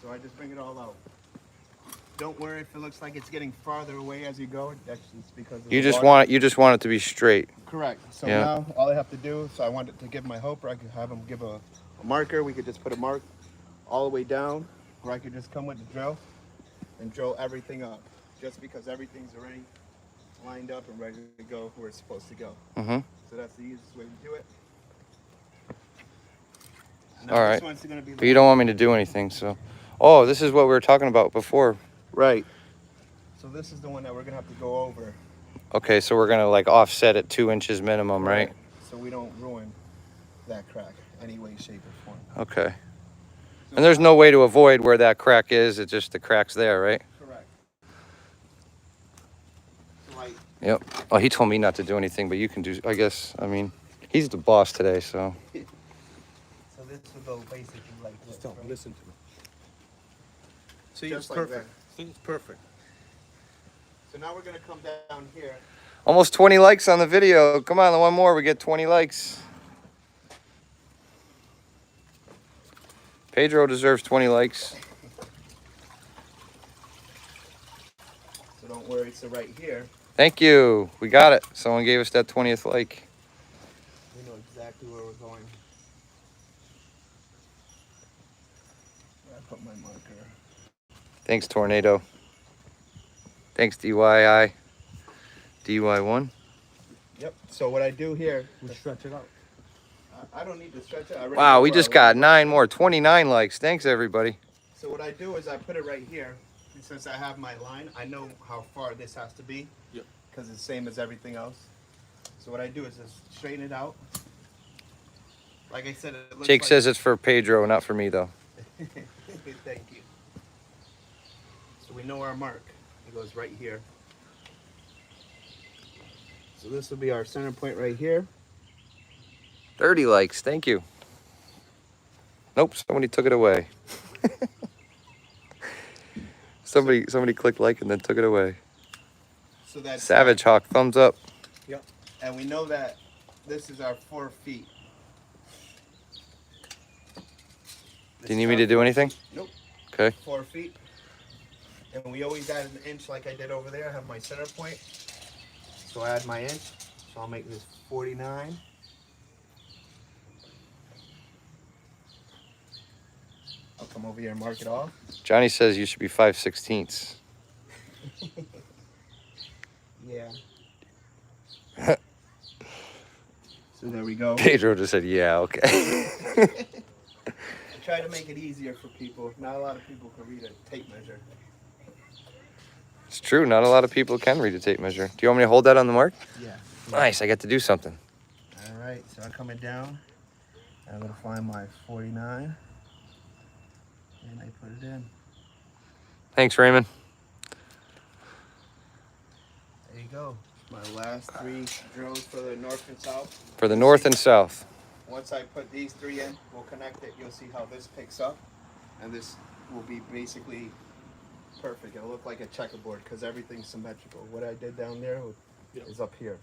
So I just bring it all out. Don't worry if it looks like it's getting farther away as you go. That's just because of You the just water. want it to be straight. Correct. So Yeah. now all I have to do, so I want it to give my helper, I could have him give a marker. We could just put a mark all the way down, or I could just come with the drill and drill everything up, just because everything's already lined up and ready to go where it's supposed to go. Mm-hmm. So that's the easiest way to do it. All right. This one's gonna be But you don't want me to do anything, so. Oh, this is what we were talking about before. right. So this is the one that we're gonna have to go over. Okay, so we're gonna like offset it 2 inches minimum, right? So we don't ruin that crack any way, shape, or form. Okay. And there's no way to avoid where that crack is. It's just the crack's there, right? Correct. So like, Yep. Oh, he told me not to do anything, but you can do. I guess. I mean, he's the boss today, so. so this will go basically like this. Just tell them. right? Listen to me. See, Just it's like perfect. See, it's perfect. So now we're gonna come down here. Almost 20 likes on the video. Come on, one more. We get 20 likes. Pedro deserves 20 likes. So don't worry. So right here, Thank you. We got it. Someone gave us that 20th like. we know exactly where we're going. I put my marker. Thanks, Tornado. Thanks, DYI. DY1. Yep. So what I do here, We stretch it out. I don't need to stretch it. I already Wow, know we where just I got want it. 9 more. 29 likes. Thanks, everybody. So what I do is I put it right here. And since I have my line, I know how far this has to be. Yep. Because it's the same as everything else. So what I do is just straighten it out. Like I said, it looks Jake like says it's for Pedro, not for me, though. Thank you. So we know our mark. It goes right here. So this will be our center point right here. 30 likes. Thank you. Nope, somebody took it away. somebody clicked like and then took it away. So that's Savage Hawk, thumbs up. Yep. And we know that this is our 4 feet. Do you need me to do anything? Nope. Okay. 4 feet. And we always add an inch like I did over there. I have my center point. So I add my inch. So I'll make this 49. I'll come over here and mark it off. Johnny says you should be 5/16. Yeah. So there we go. Pedro just said, yeah, okay. I try to make it easier for people. Not a lot of people can read a tape measure. It's true. Not a lot of people can read a tape measure. Do you want me to hold that on the mark? Yeah. Nice. I get to do something. All right. So I'm coming down. I'm gonna find my 49, and I put it in. Thanks, Raymond. There you go. My last 3 drills for the north and south. For the north and south. Once I put these 3 in, we'll connect it. You'll see how this picks up, and this will be basically perfect. It'll look like a checkerboard because everything's symmetrical. What I did down there is up here.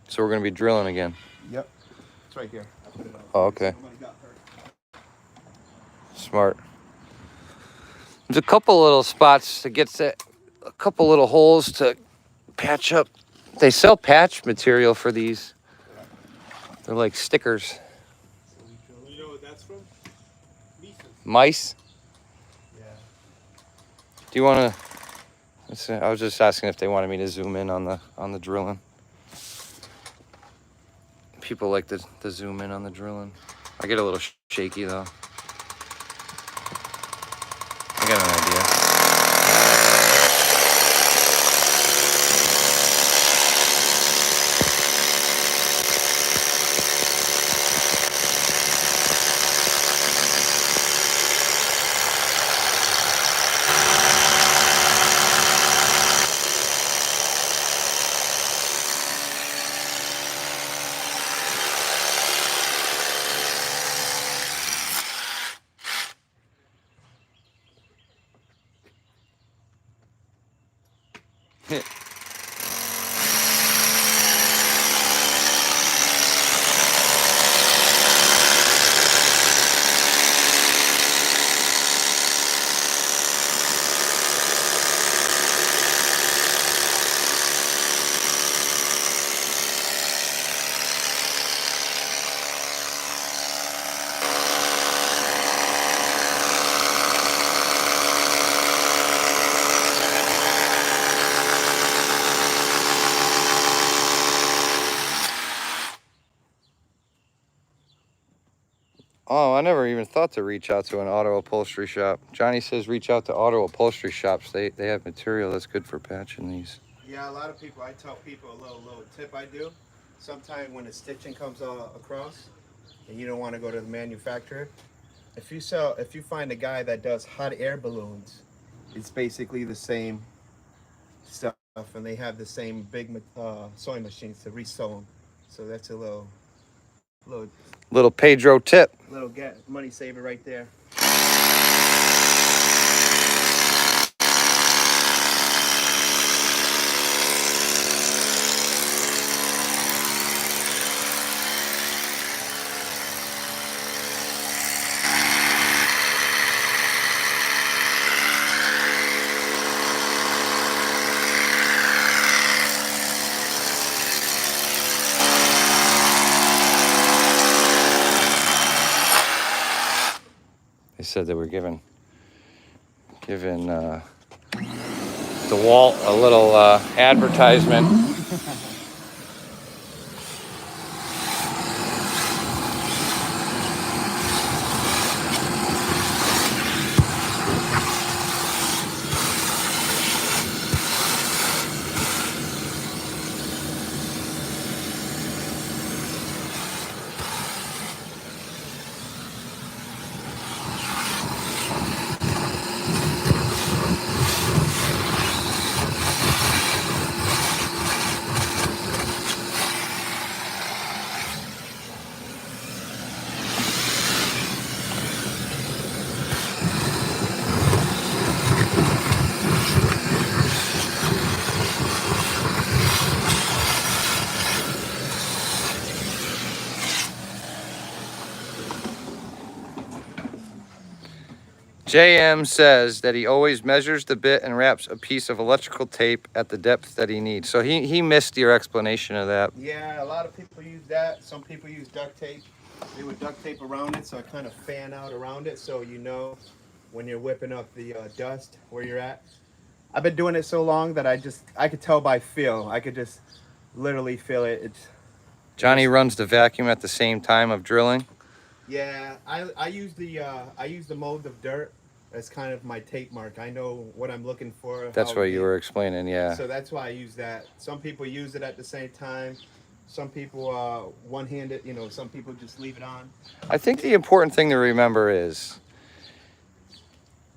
So we're going to be drilling again. Yep. It's right here. I put it up. Oh, okay. Nobody got hurt. Smart. There's a couple little spots to get set, a couple little holes to patch up. They sell patch material for these. They're like stickers. You know what that's from? Mice? Yeah. Do you want to? I was just asking if they wanted me to zoom in on the drilling. People like to zoom in on the drilling. I get a little shaky though. I got an idea. Oh, I never even thought to reach out to an auto upholstery shop. Johnny says reach out to auto upholstery shops. They have material that's good for patching these. Yeah, a lot of people, I tell people a little tip I do. Sometimes when the stitching comes across and you don't want to go to the manufacturer, if you find a guy that does hot air balloons, it's basically the same stuff, and they have the same big sewing machines to resew them. So that's a little Little Pedro tip. get money saver right there. They said they were giving DeWalt a little advertisement. JM says that he always measures the bit and wraps a piece of electrical tape at the depth that he needs. So he missed your explanation of that. Yeah, a lot of people use that. Some people use duct tape. They would duct tape around it, so I kind of fan out around it, so you know when you're whipping up the dust where you're at. I've been doing it so long that I could tell by feel. I could just literally feel it. Johnny runs the vacuum at the same time of drilling. Yeah, I use the mold of dirt as kind of my tape mark. I know what I'm looking for. That's how what it you be. were explaining, yeah. So that's why I use that. Some people use it at the same time. Some people one-handed. You know, some people just leave it on. I think the important thing to remember is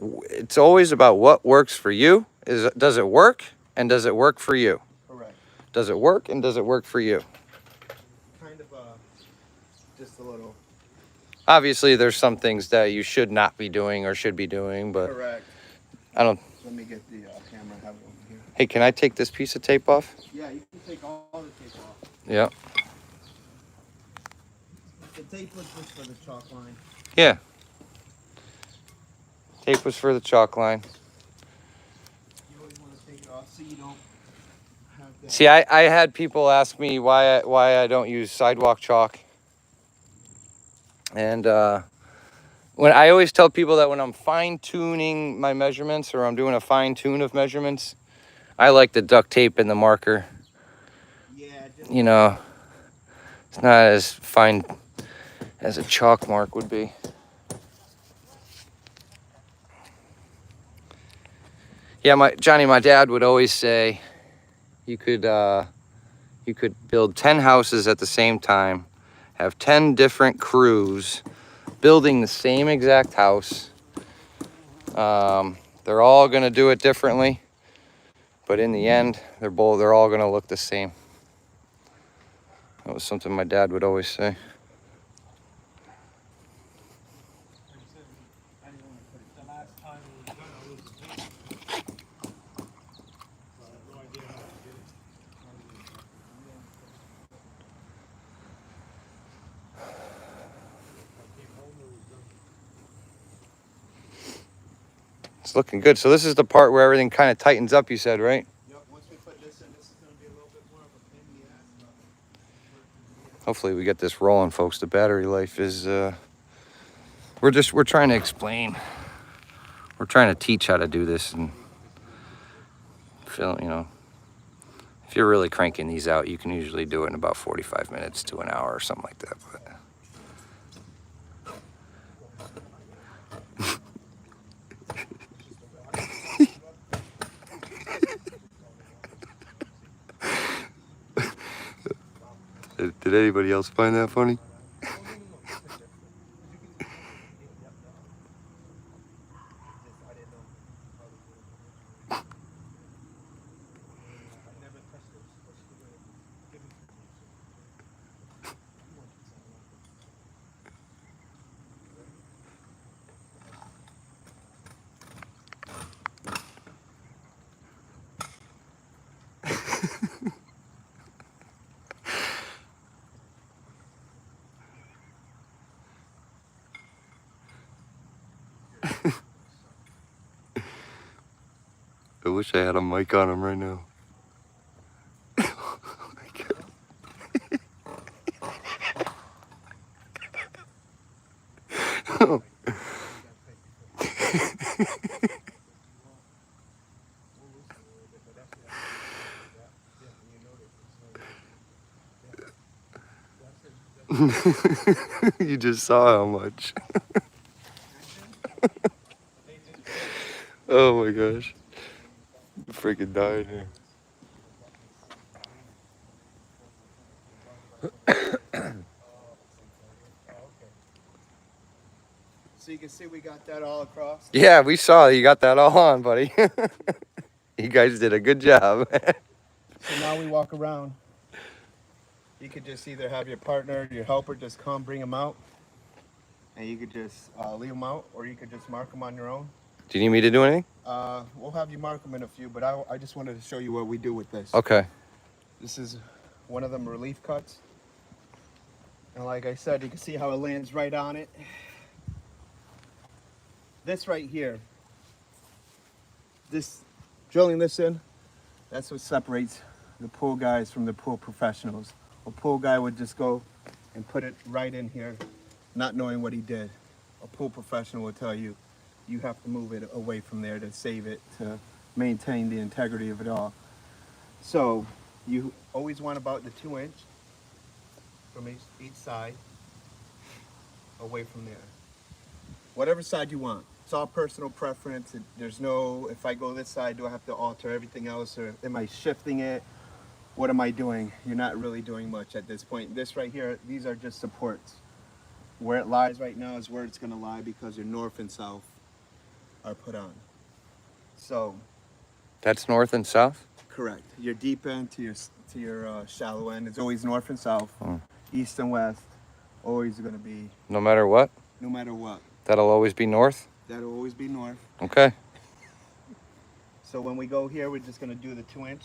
it's always about what works for you. Does it work, and does it work for you? Correct. Does it work, and does it work for you? Kind of just a little. Obviously, there's some things that you should not be doing or should be doing, but Correct. I don't. Let me get the camera. Have it over here. Hey, can I take this piece of tape off? Yeah, you can take all the tape off. Yeah. The tape was just for the chalk line. Yeah. Tape was for the chalk line. You always want to take it off so you don't have that. See, I had people ask me why I don't use sidewalk chalk. And when I always tell people that when I'm fine-tuning my measurements or I'm doing a fine-tune of measurements, I like the duct tape and the marker. Yeah, just You know, it's not as fine as a chalk mark would be. Yeah, Johnny, my dad would always say you could build 10 houses at the same time, have 10 different crews building the same exact house. They're all gonna do it differently, but in the end, they're all gonna look the same. That was something my dad would always say. The last time it was done, I was asleep. So I had no idea how to get it. I came home, it was done. It's looking good. So this is the part where everything kind of tightens up, you said, right? Yep, once we put this in, this is going to be a little bit more of a pain in the ass. But Hopefully we get this rolling, folks. The battery life is we're trying to explain. We're trying to teach how to do this and feel, you know, if you're really cranking these out, you can usually do it in about 45 minutes to an hour or something like that. But did anybody else find that funny? I wish I had a mic on him right now. Oh my God. You just saw how much. Oh my gosh. I'm freaking dying here. so you can see we got that all across. Yeah, we saw you got that all on, buddy. You guys did a good job. So now we walk around. You could just either have your partner, your helper, just come bring them out. And you could just leave them out, or you could just mark them on your own. Do you need me to do anything? We'll have you mark them in a few, but I just wanted to show you what we do with this. Okay. This is one of them relief cuts. And like I said, you can see how it lands right on it. This right here, this drilling this in, that's what separates the pool guys from the pool professionals. A pool guy would just go and put it right in here, not knowing what he did. A pool professional will tell you, you have to move it away from there to save it, to maintain the integrity of it all. So you always want about the 2 inch from each side away from there. Whatever side you want. It's all personal preference. There's no, if I go this side, do I have to alter everything else, or am I shifting it? What am I doing? You're not really doing much at this point. This right here, these are just supports. Where it lies right now is where it's going to lie because your north and south are put on. So, That's north and south? correct. Your deep end to your shallow end is always north and south. East and west, always going to be, No matter what? no matter what. That'll always be north? That'll always be north. Okay. So when we go here, we're just going to do the 2 inch.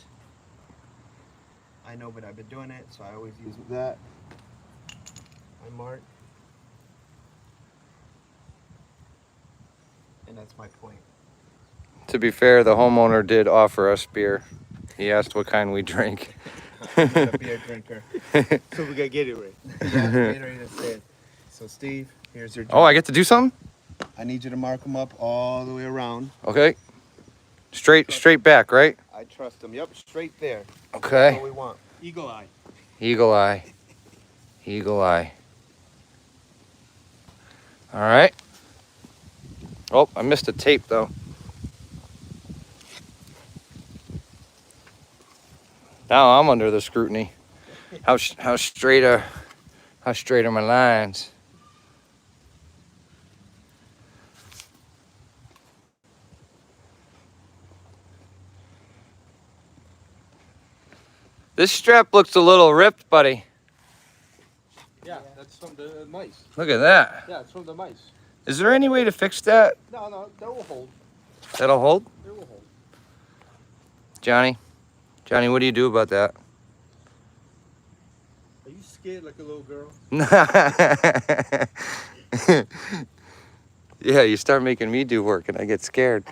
I know, but I've been doing it, so I always use that. I mark. And that's my point. To be fair, the homeowner did offer us beer. He asked what kind we drink. I'm not a beer drinker. So we gotta get it right. Yeah, Gatorade instead. So Steve, here's your job. Oh, I get to do something? I need you to mark them up all the way around. Okay. Straight back, right? I trust them. Yep, straight there. That's Okay. what we want. Eagle eye. Eagle eye. Eagle eye. All right. Oh, I missed a tape though. Now I'm under the scrutiny. How straight are my lines? This strap looks a little ripped, buddy. Yeah, that's from the mice. Look at that. Yeah, it's from the mice. Is there any way to fix that? No, that will hold. That'll hold? It will hold. Johnny, what do you do about that? Are you scared like a little girl? Yeah, you start making me do work and I get scared.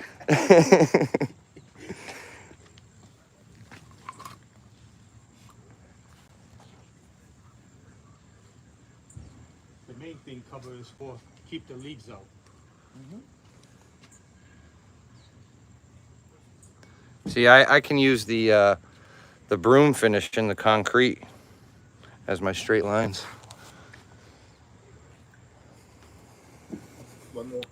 The main thing cover is for keep the leaves out. See, I can use the broom finish in the concrete as my straight lines. One more.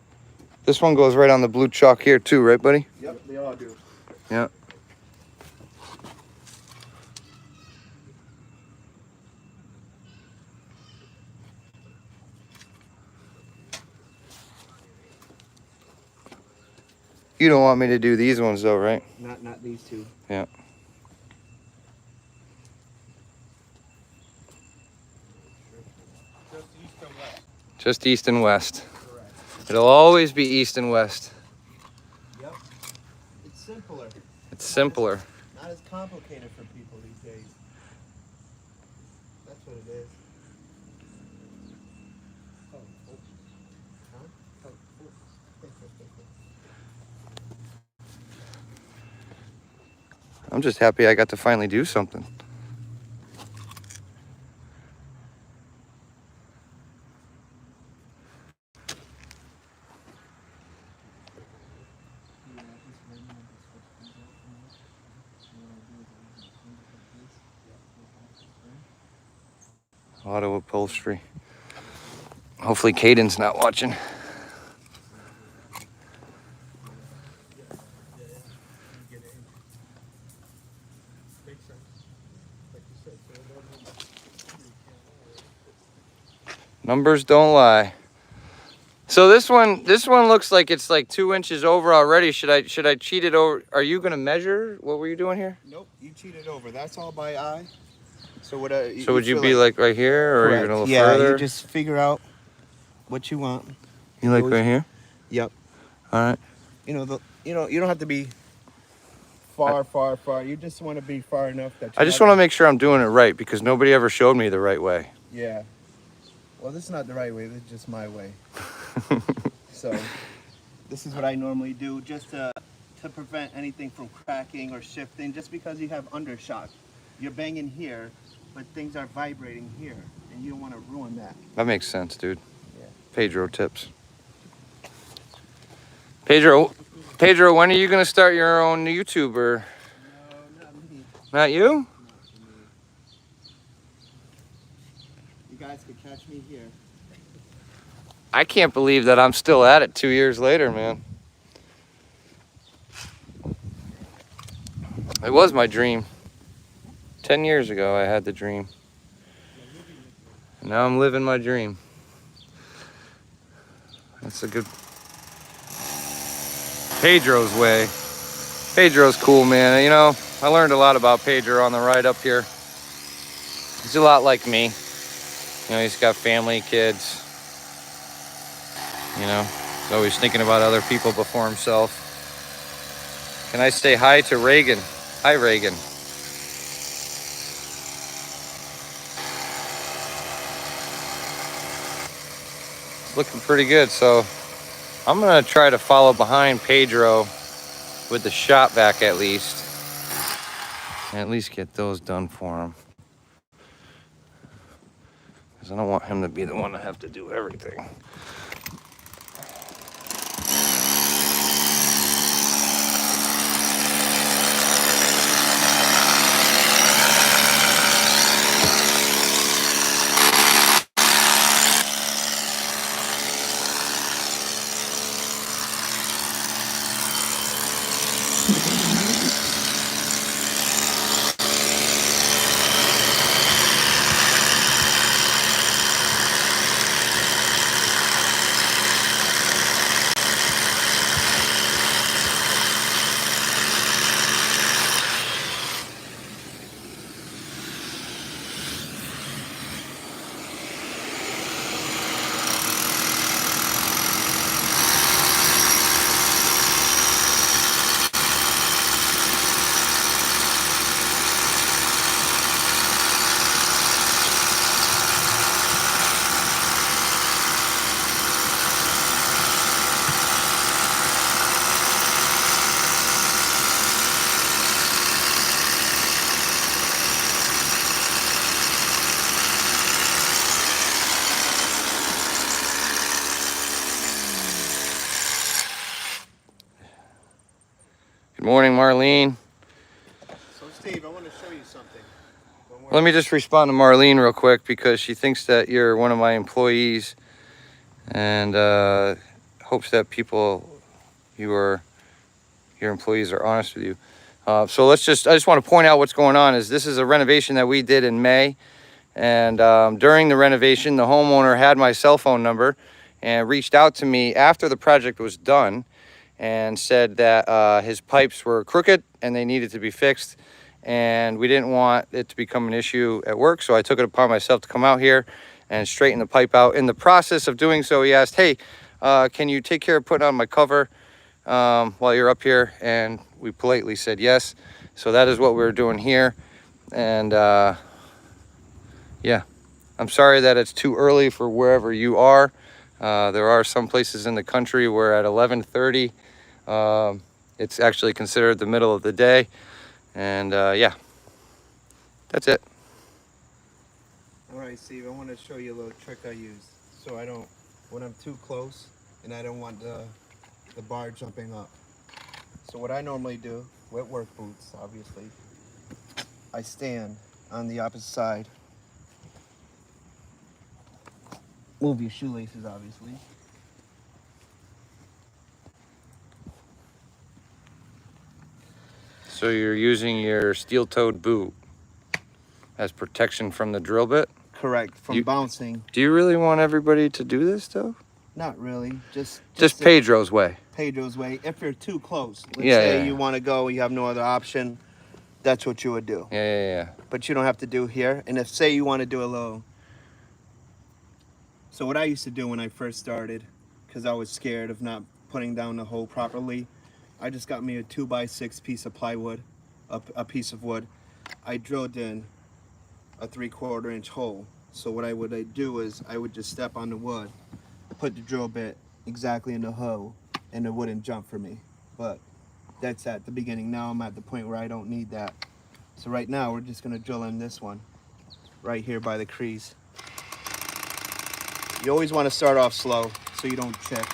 This one goes right on the blue chalk here too, right, buddy? Yep, they all do. Yeah. You don't want me to do these ones though, right? Not these two. Yeah. Just east and west. Just east and west. Correct. It'll always be east and west. Yep. It's simpler. It's simpler. Not as complicated for people these days. That's what it is. Oh, Huh? oh. I'm just happy I got to finally do something. Auto upholstery. Hopefully Caden's not watching. Makes sense. Like you said, so Numbers don't lie. So this one looks like it's like 2 inches over already. Should I cheat it over? Are you gonna measure? What were you doing here? Nope, you cheated over. That's all by eye. So what? So would you be like right here, or correct. you're gonna Yeah, further? you just figure out what you want. You like right here? Yep. All right. You don't have to be far. You just want to be far enough that. I just want to make sure I'm doing it right because nobody ever showed me the right way. Yeah. Well, this is not the right way. This is just my way. So, this is what I normally do, just to prevent anything from cracking or shifting. Just because you have undershot, you're banging here, but things are vibrating here, and you don't want to ruin that. That makes sense, dude. Yeah. Pedro tips. Pedro, Pedro, when are you gonna start your own YouTuber? No, not me. Not you? Not for me. You guys could catch me here. I can't believe that I'm still at it 2 years later, man. It was my dream. 10 years ago, I had the dream. And now I'm living my dream. That's a good... Pedro's way. Pedro's cool, man. You know, I learned a lot about Pedro on the ride up here. He's a lot like me. You know, he's got family, kids. You know, he's always thinking about other people before himself. Can I say hi to Reagan? Hi, Reagan. Looking pretty good, so I'm gonna try to follow behind Pedro with the shop vac at least. And at least get those done for him. Because I don't want him to be the one to have to do everything. Good morning, Marlene. So Steve, I want to show you something. Let me just respond to Marlene real quick because she thinks that you're one of my employees and hopes that your employees are honest with you. So I just want to point out what's going on. This is a renovation that we did in May. And during the renovation, the homeowner had my cell phone number and reached out to me after the project was done and said that his pipes were crooked and they needed to be fixed. And we didn't want it to become an issue at work, so I took it upon myself to come out here and straighten the pipe out. In the process of doing so, he asked, hey, can you take care of putting on my cover while you're up here? And we politely said yes. So that is what we're doing here. And yeah, I'm sorry that it's too early for wherever you are. There are some places in the country where at 11:30, it's actually considered the middle of the day. And yeah, that's it. All right, Steve, I want to show you a little trick I use. So when I'm too close and I don't want the bar jumping up. So what I normally do, with work boots, obviously, I stand on the opposite side. Move your shoelaces, obviously. So you're using your steel-toed boot as protection from the drill bit? Correct, from bouncing. Do you really want everybody to do this, though? Not really, just Pedro's way. Pedro's way. If you're too close, let's say you want to go, you have no other option, that's what you would do. Yeah. But you don't have to do here. And if, say, you want to do a little. So what I used to do when I first started, because I was scared of not putting down the hole properly, I just got me a 2x6 piece of plywood, a piece of wood. I drilled in a 3/4 inch hole. So what I would do is I would just step on the wood, put the drill bit exactly in the hole, and it wouldn't jump for me. But that's at the beginning. Now I'm at the point where I don't need that. So right now we're just gonna drill in this one, right here by the crease. You always want to start off slow so you don't chip.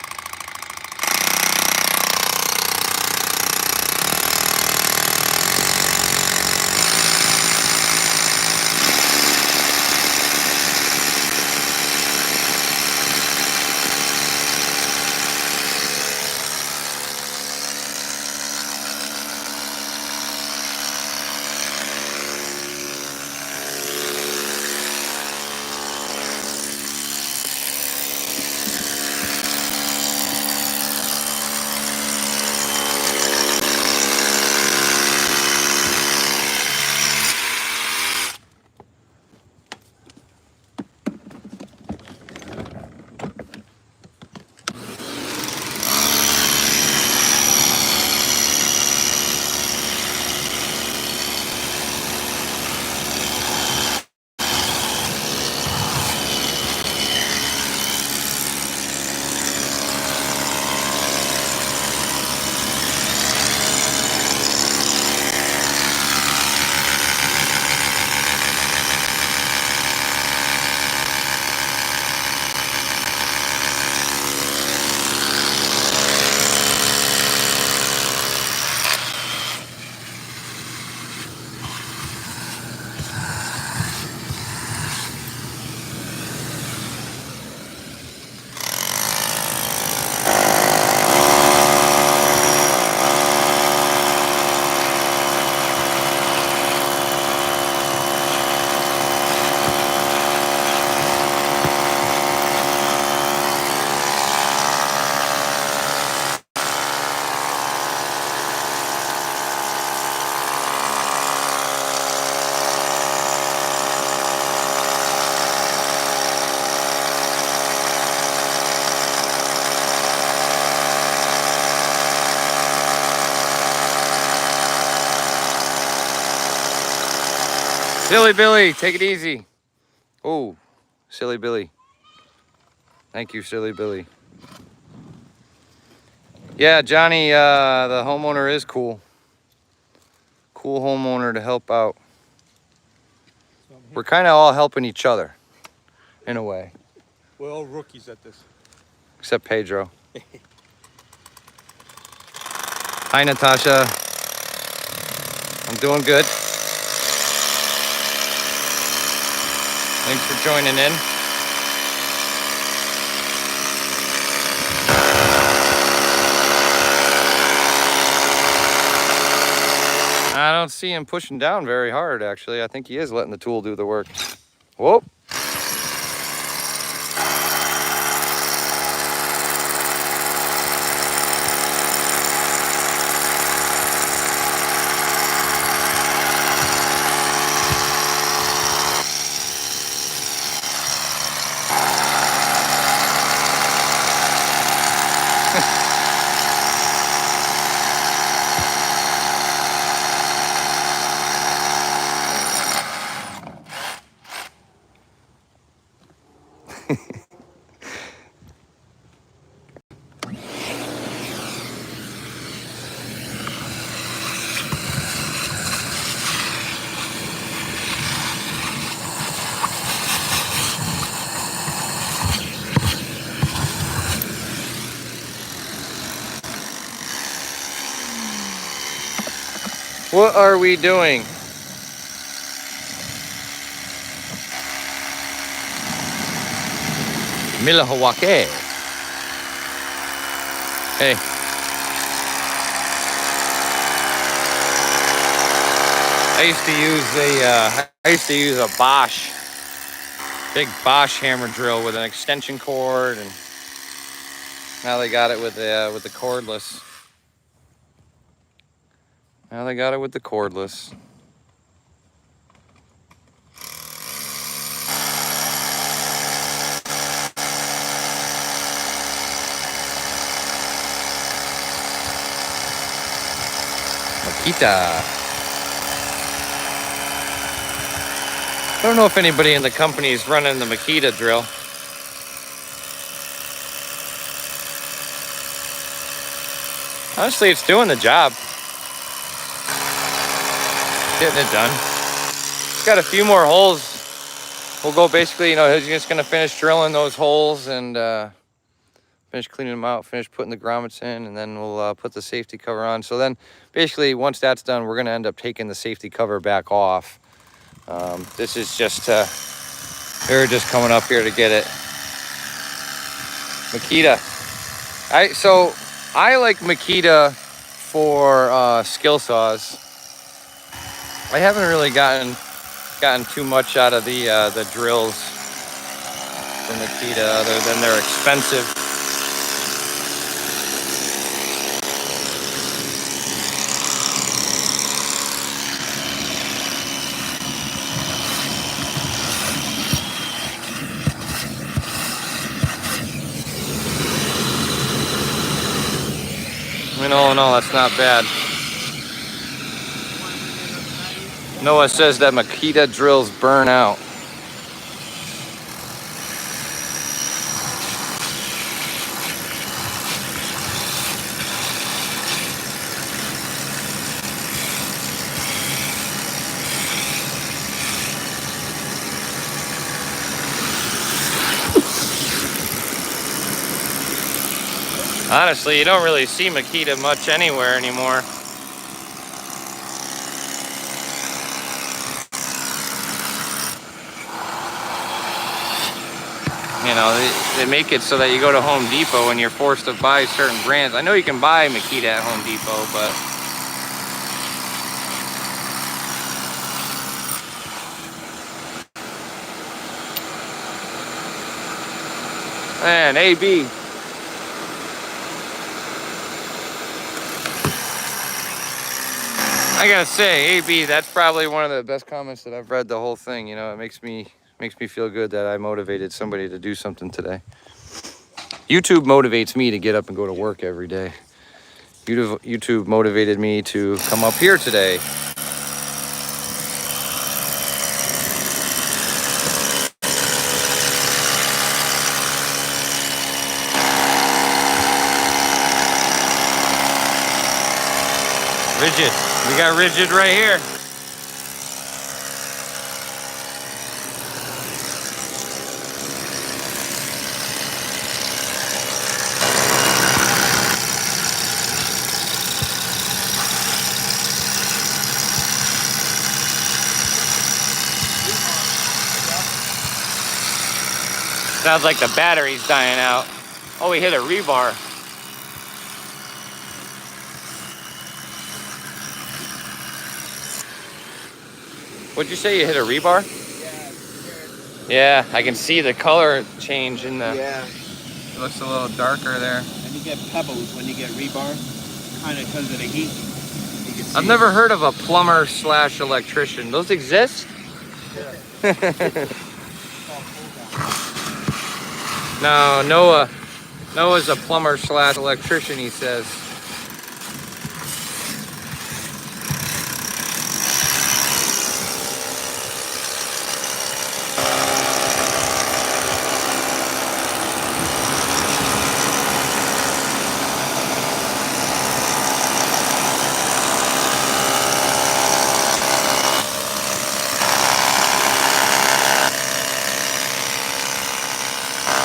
Silly Billy, take it easy. Oh, Silly Billy. Thank you, Silly Billy. Yeah, Johnny, the homeowner is cool. Cool homeowner to help out. We're kind of all helping each other, in a way. We're all rookies at this. Except Pedro. Hi, Natasha. I'm doing good. Thanks for joining in. I don't see him pushing down very hard, actually. I think he is letting the tool do the work. Whoa. What are we doing? Milwaukee. Hey. I used to use a Bosch, big Bosch hammer drill with an extension cord, and now they got it with the cordless. Now they got it with the cordless. Makita. I don't know if anybody in the company is running the Makita drill. Honestly, it's doing the job. Getting it done. It's got a few more holes. We'll go basically, he's just going to finish drilling those holes and finish cleaning them out, finish putting the grommets in, and then we'll put the safety cover on. So then basically once that's done, we're going to end up taking the safety cover back off. This is just, they're just coming up here to get it. Makita. So I like Makita for skill saws. I haven't really gotten too much out of the drills from Makita other than they're expensive. I mean, all in all, that's not bad. Noah says that Makita drills burn out. Honestly, you don't really see Makita much anywhere anymore. They make it so that you go to Home Depot and you're forced to buy certain brands. I know you can buy Makita at Home Depot, but man, AB. I gotta say, AB, that's probably one of the best comments that I've read the whole thing. It makes me feel good that I motivated somebody to do something today. YouTube motivates me to get up and go to work every day. YouTube motivated me to come up here today. rigid. We got rigid right here. Sounds like the battery's dying out. Oh, we hit a rebar. What'd you say, you hit a rebar? Yeah, I can see the color change in the... Yeah. It looks a little darker there. And you get pebbles when you get rebar, kind of because of the heat. You can see I've never heard of a plumber slash electrician. Those exist? Yeah. No, Noah's a plumber slash electrician, he says.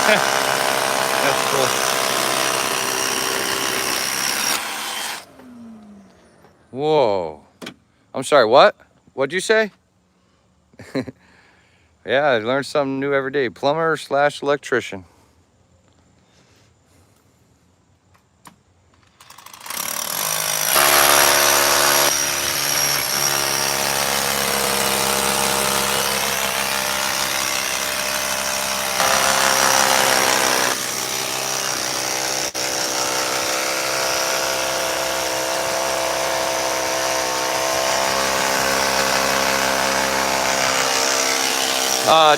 That's cool. Whoa. I'm sorry, what? What'd you say? Yeah, I learned something new every day. Plumber slash electrician.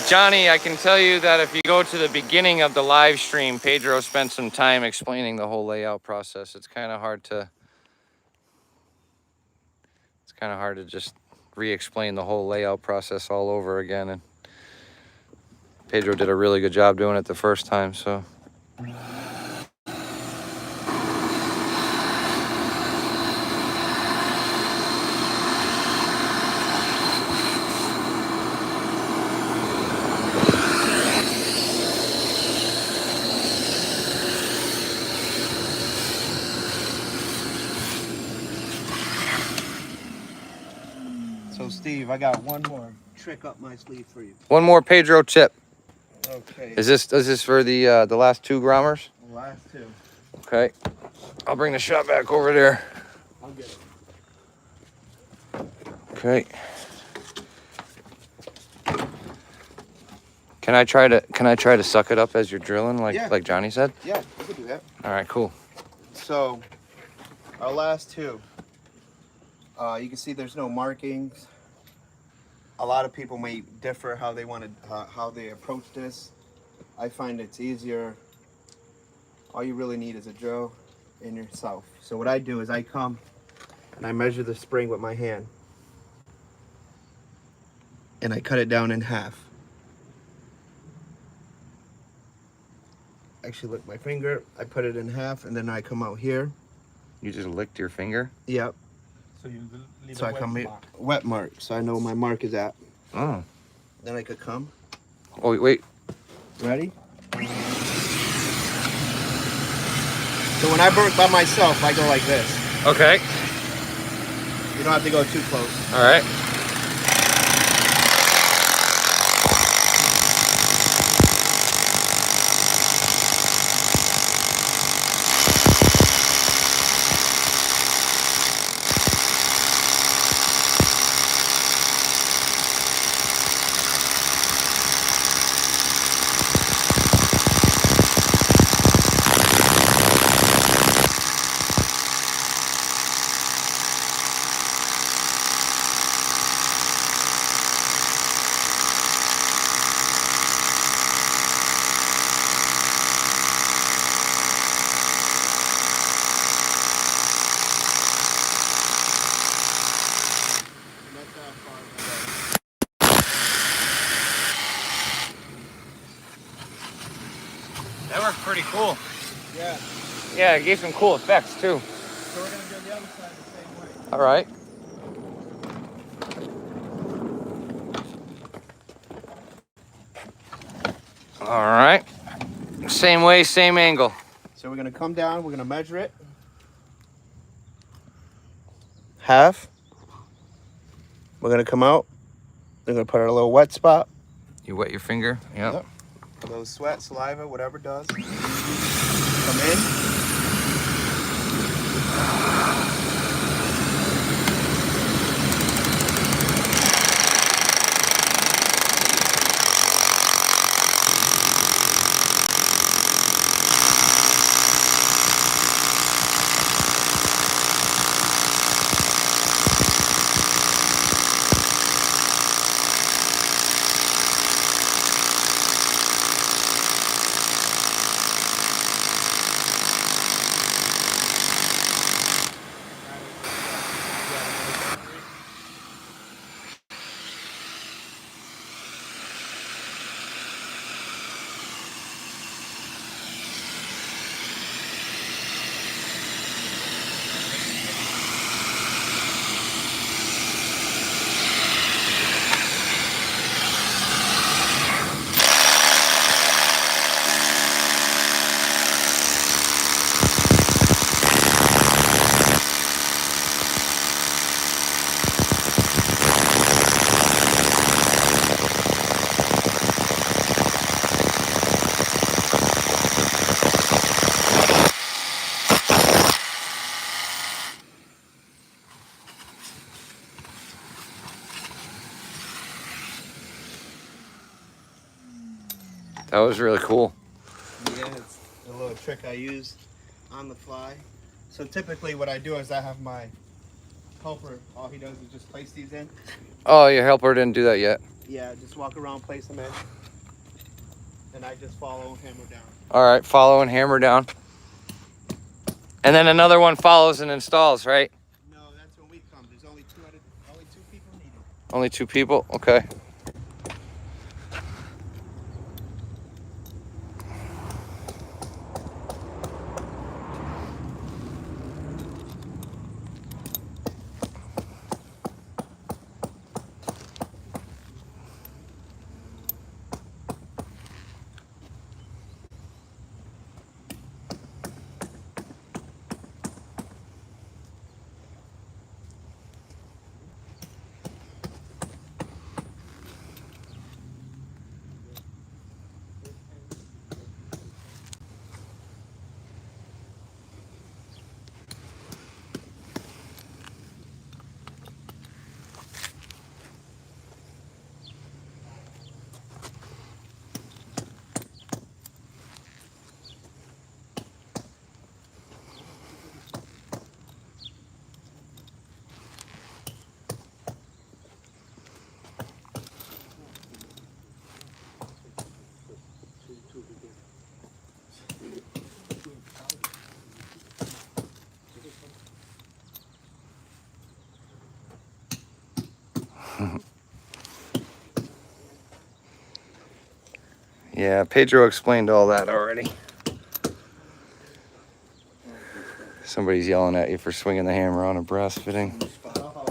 Johnny, I can tell you that if you go to the beginning of the live stream, Pedro spent some time explaining the whole layout process. It's kind of hard to just re-explain the whole layout process all over again. And Pedro did a really good job doing it the first time, so. So Steve, I got one more trick up my sleeve for you. One more Pedro tip. Okay. Is this for the last two grommers? The last two. Okay. I'll bring the shot back over there. I'll get it. Okay. Can I try to suck it up as you're drilling like Johnny said? Yeah, you can do that. All right, cool. So our last two. You can see there's no markings. A lot of people may differ how they want to how they approach this. I find it's easier. All you really need is a drill and yourself. So what I do is I come and I measure the spring with my hand. And I cut it down in half. Actually, lick my finger. I put it in half and then I come out here. You just licked your finger? Yep. So you leave So a I come here, mark. wet mark, so I know where my mark is at. Oh. Then I could come. Oh, wait. Ready? So when I work by myself, I go like this. Okay. You don't have to go too close. All right. That worked pretty cool. Yeah. Yeah, it gave some cool effects too. So we're gonna do the other side the same way. All right. All right. Same way, same angle. So we're gonna come down, we're gonna measure it. Half. We're gonna come out. We're gonna put our little wet spot. You wet your finger? Yep. Yep. A little sweat, saliva, whatever it does. Come in. That was really cool. Yeah, it's a little trick I use on the fly. So typically what I do is I have my helper, all he does is just place these in. Oh, your helper didn't do that yet. Yeah, just walk around, place them in. And I just follow and hammer down. All right, follow and hammer down. And then another one follows and installs, right? No, that's when we come. There's only two people needed. Only 2 people? Okay. Yeah, Pedro explained all that already. Somebody's yelling at you for swinging the hammer on a brass fitting. Oh,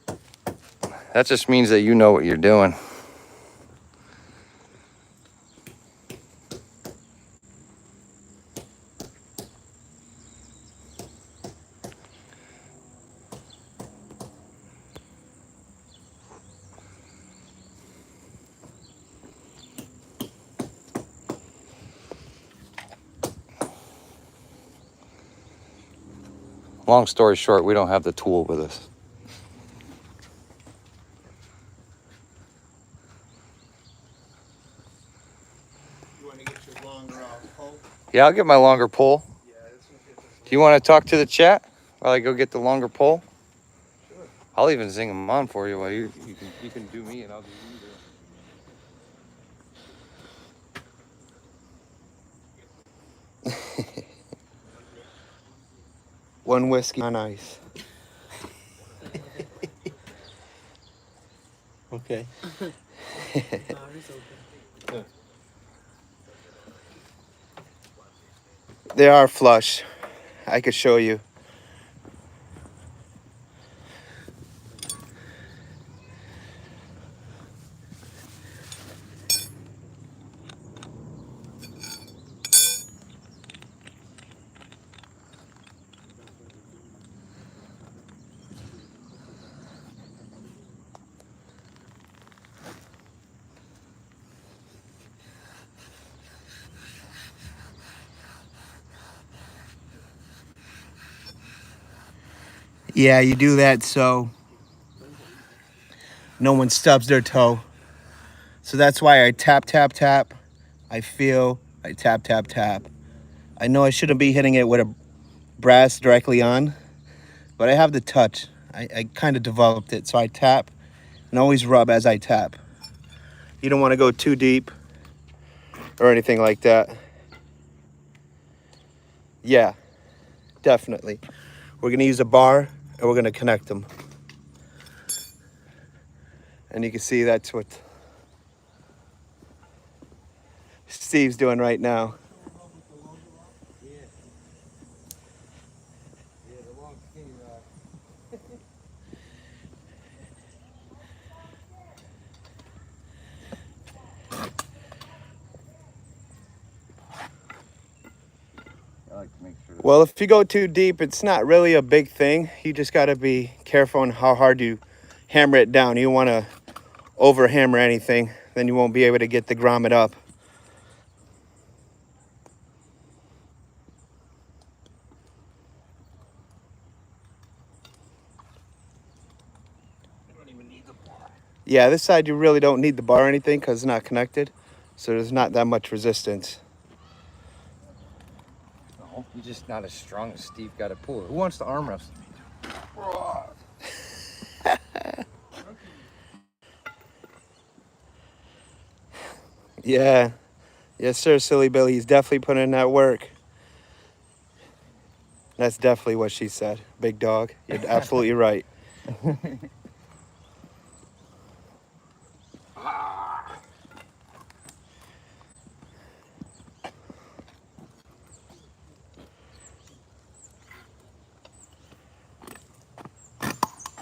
yeah. That just means that you know what you're doing. Long story short, we don't have the tool with us. You want to get your longer pole? Yeah, I'll get my longer pole. Yeah, this one gets us. Do you want to talk to the chat while I go get the longer pole? Sure. I'll even zing them on for you while you can do me and I'll do you. One whiskey on ice. Okay. They are flush. I could show you. Yeah, you do that so no one stubs their toe. So that's why I tap, tap, tap. I feel, I tap, tap, tap. I know I shouldn't be hitting it with a brass directly on, but I have the touch. I kind of developed it. So I tap and always rub as I tap. You don't want to go too deep or anything like that. Yeah, definitely. We're gonna use a bar and we're gonna connect them. And you can see that's what Steve's doing right now. I like to make sure. Well, if you go too deep, it's not really a big thing. You just got to be careful on how hard you hammer it down. You don't want to over hammer anything, then you won't be able to get the grommet up. Yeah, this side you really don't need the bar or anything because it's not connected. So there's not that much resistance. No, you're just not as strong as Steve. Got to pull it. Who wants to arm wrestle me? Yeah. Yes, sir, Silly Billy. He's definitely putting in that work. That's definitely what she said. Big dog. You're absolutely right.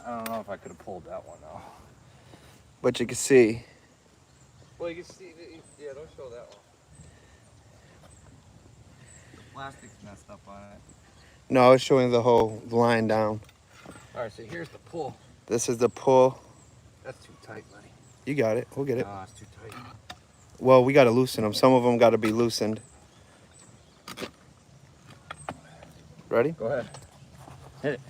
I don't know if I could have pulled that one though. But you can see. Well, you can see. Yeah, don't show that one. The plastic's messed up on it. No, I was showing the whole line down. All right, so here's the pull. This is the pull. That's too tight, buddy. You got it. We'll get it. No, it's too tight. Well, we got to loosen them. Some of them got to be loosened. Ready? Go ahead. Hit it.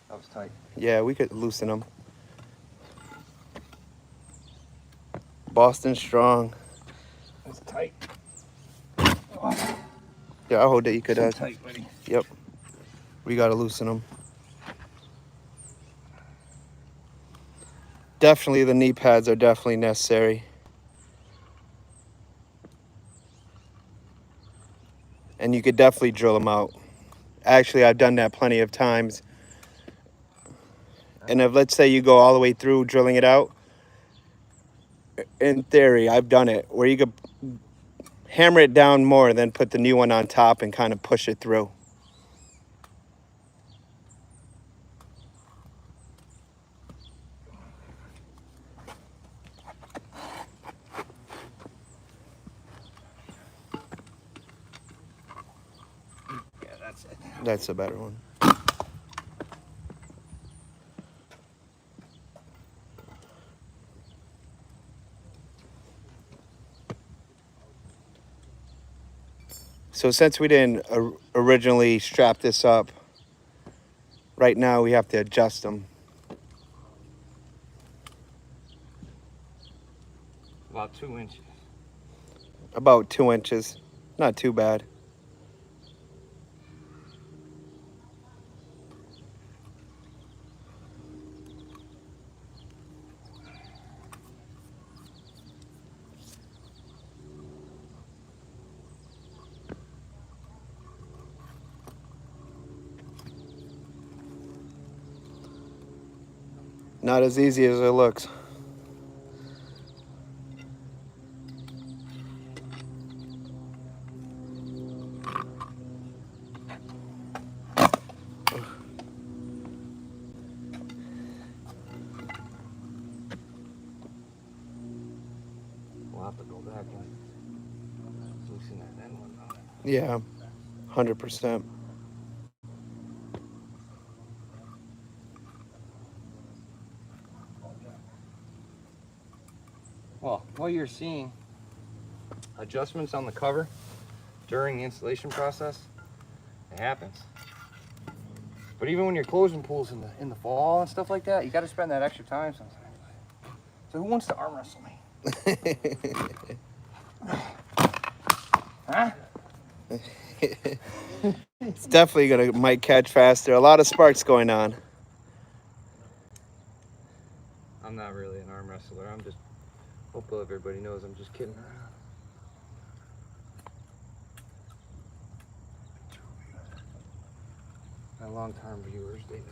That was tight. Yeah, we could loosen them. Boston strong. It's tight. Yeah, I'll hold it. You could. Too tight, buddy. Yep. We got to loosen them. Definitely the knee pads are definitely necessary. And you could definitely drill them out. Actually, I've done that plenty of times. And if, let's say, you go all the way through drilling it out, in theory, I've done it, where you could hammer it down more, then put the new one on top and kind of push it through. Yeah, that's it. That's a better one. So since we didn't originally strap this up, right now we have to adjust them. About 2 inches. About 2 inches. Not too bad. Not as easy as it looks. Yeah, 100%. Well, what you're seeing, adjustments on the cover during the installation process, it happens. But even when you're closing pools in the fall and stuff like that, you got to spend that extra time sometimes. So who wants to arm wrestle me? Huh? It's definitely might catch faster. A lot of sparks going on. I'm not really an arm wrestler. I'm just, hopefully everybody knows I'm just kidding around. My long-term viewers, they know.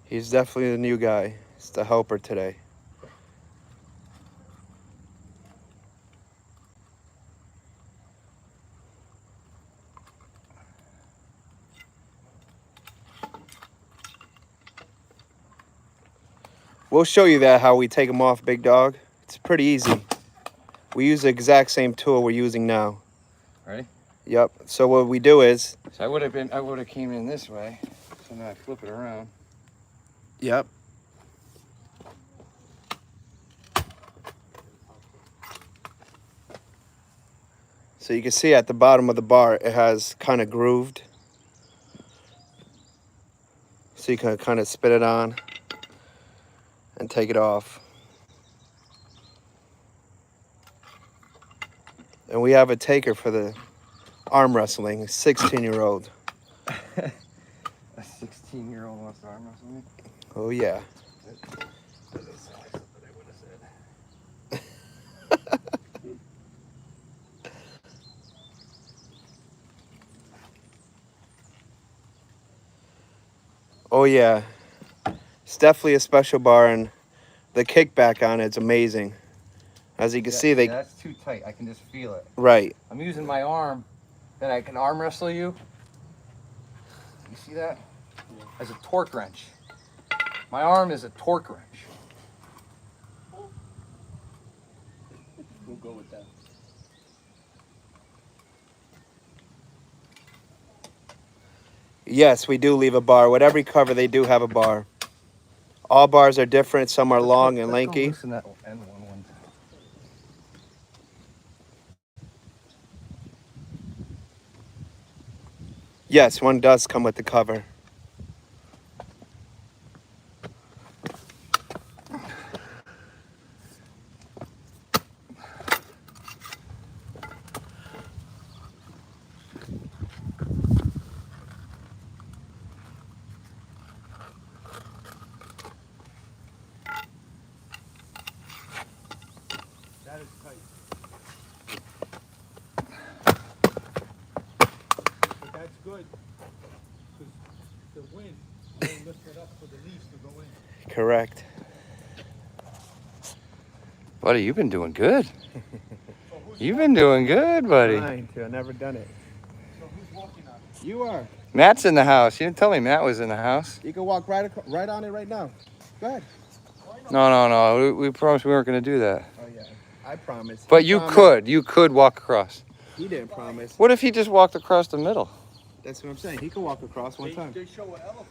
He's definitely the new guy. He's the helper today. We'll show you that, how we take them off, big dog. It's pretty easy. We use the exact same tool we're using now. Ready? Yep. So what we do is... So I would have came in this way. So now I flip it around. Yep. So you can see at the bottom of the bar, it has kind of grooved. So you can kind of spit it on and take it off. And we have a taker for the arm wrestling, a 16-year-old. A 16-year-old wants to arm wrestle me? Oh, yeah. Doesn't sound like something I would have said. Oh, yeah. It's definitely a special bar, and the kickback on it's amazing. As you can see, they... That's too tight. I can just feel it. Right. I'm using my arm that I can arm wrestle you. You see that? As a torque wrench. My arm is a torque wrench. We'll go with that. Yes, we do leave a bar. With every cover, they do have a bar. All bars are different. Some are long and Let's go lanky. loosen that end one time. Yes, one does come with the cover. That is tight. But that's good, because the wind will lift it up for the leaves to go in. Correct. Buddy, you've been doing good. So who's You've been doing good, buddy. Trying to. I've never done it. So who's walking on it? You are. Matt's in the house. You didn't tell me Matt was in the house. You can walk right on it right now. Go ahead. No. We promised we weren't going to do that. Oh, yeah. I promise. But He you promised. could. You could walk across. He didn't promise. What if he just walked across the middle? That's what I'm saying. He can walk across one time. They show an elephant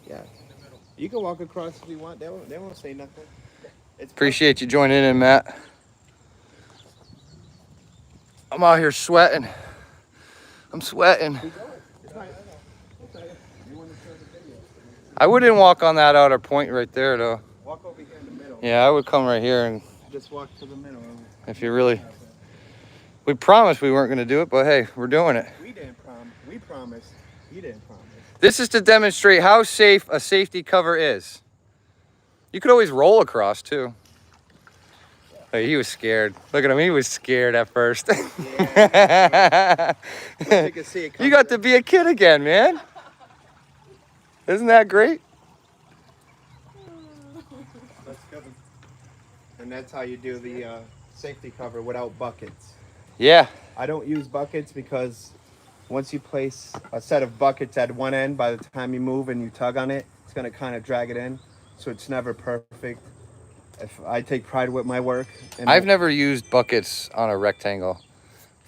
Yeah. in the middle. You can walk across if you want. They won't say nothing. It's Appreciate you joining in, Matt. I'm out here sweating. I'm sweating. It's fine. You want to show the video? I wouldn't walk on that outer point right there, though. Walk over here in the middle. Yeah, I would come right here, and Just walk to the middle. if you really... We promised we weren't going to do it, but hey, we're doing it. We didn't promise. We promised. He didn't promise. This is to demonstrate how safe a safety cover is. You could always roll across, too. Hey, he was scared. Look at him. He was scared at first. Yeah. You can see it You got to be a kid again, man. Isn't that great? That's Kevin. And and that's how you do the safety cover without buckets. Yeah. I don't use buckets because once you place a set of buckets at one end, by the time you move and you tug on it, it's going to kind of drag it in. So it's never perfect. If I take pride with my work. And I've never used buckets on a rectangle.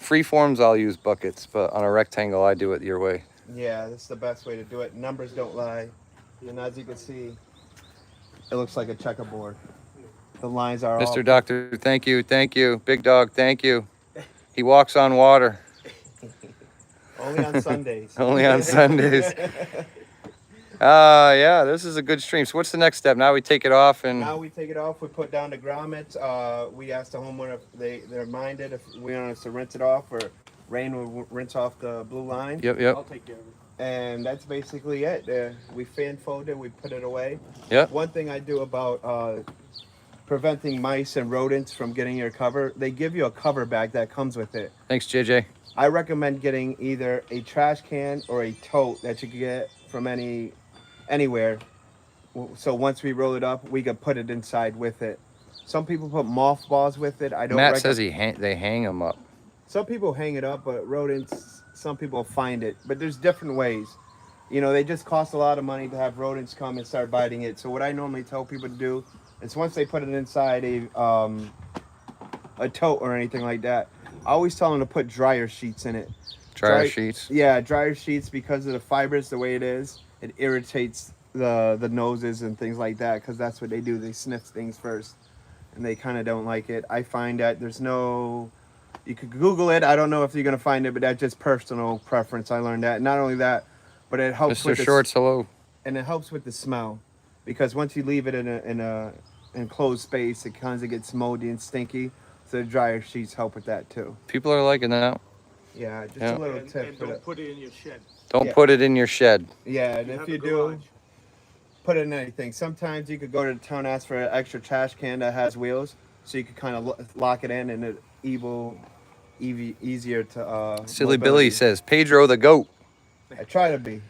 Freeforms, I'll use buckets, but on a rectangle, I do it your way. Yeah, that's the best way to do it. Numbers don't lie. And as you can see, it looks like a checkerboard. The lines are all... Mr. Doctor, thank you, thank you. Big Dog, thank you. He walks on water. Only on Sundays. Only on Sundays. Yeah, this is a good stream. So what's the next step? Now we take it off and... Now we take it off, we put down the grommets. We ask the homeowner if they're minded if we want us to rinse it off, or Rain will rinse off the blue line. Yep, yep. I'll take care of it. And that's basically it. We fan fold it, we put it away. Yep. One thing I do about preventing mice and rodents from getting your cover, they give you a cover bag that comes with it. Thanks, JJ. I recommend getting either a trash can or a tote that you can get from anywhere. So once we roll it up, we can put it inside with it. Some people put mothballs with it. I don't. Matt says they hang them up. Some people hang it up, but rodents, some people find it. But there's different ways. You know, they just cost a lot of money to have rodents come and start biting it. So what I normally tell people to do is once they put it inside a tote or anything like that, I always tell them to put dryer sheets in it. Dryer sheets? Yeah, dryer sheets, because of the fibers, the way it is, it irritates the noses and things like that, because that's what they do. They sniff things first, and they kind of don't like it. I find that there's no... You could Google it. I don't know if you're going to find it, but that's just personal preference. I learned that. Not only that, but it helps with Mr. Shorts, hello. and it helps with the smell, because once you leave it in a enclosed space, it kind of gets moldy and stinky. So the dryer sheets help with that too. People are liking that. Yeah, just Yeah. a little And tip for don't that. put it in your shed. Don't Yeah. put it in your shed. Yeah, and You if have you a do, garage. put it in anything. Sometimes you could go to the town, ask for an extra trash can that has wheels, so you could kind of lock it in, and it easier to. Silly mobility. Billy says, Pedro the goat. I try to be.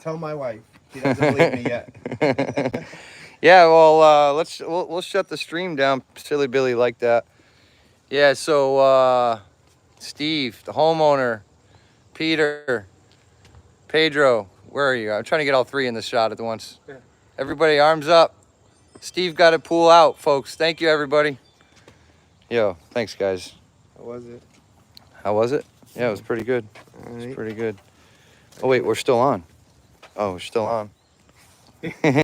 Tell my wife. She doesn't believe me yet. Yeah, well, we'll shut the stream down. Silly Billy like that. Yeah, so Steve, the homeowner, Peter, Pedro, where are you? I'm trying to get all three in the shot at once. Yeah. Everybody, arms up. Steve got it pull out, folks. Thank you, everybody. Yo, thanks, guys. How was it? How was it? Yeah, it was pretty good. All It was right. pretty good. Oh, wait, we're still on. Oh, we're still on.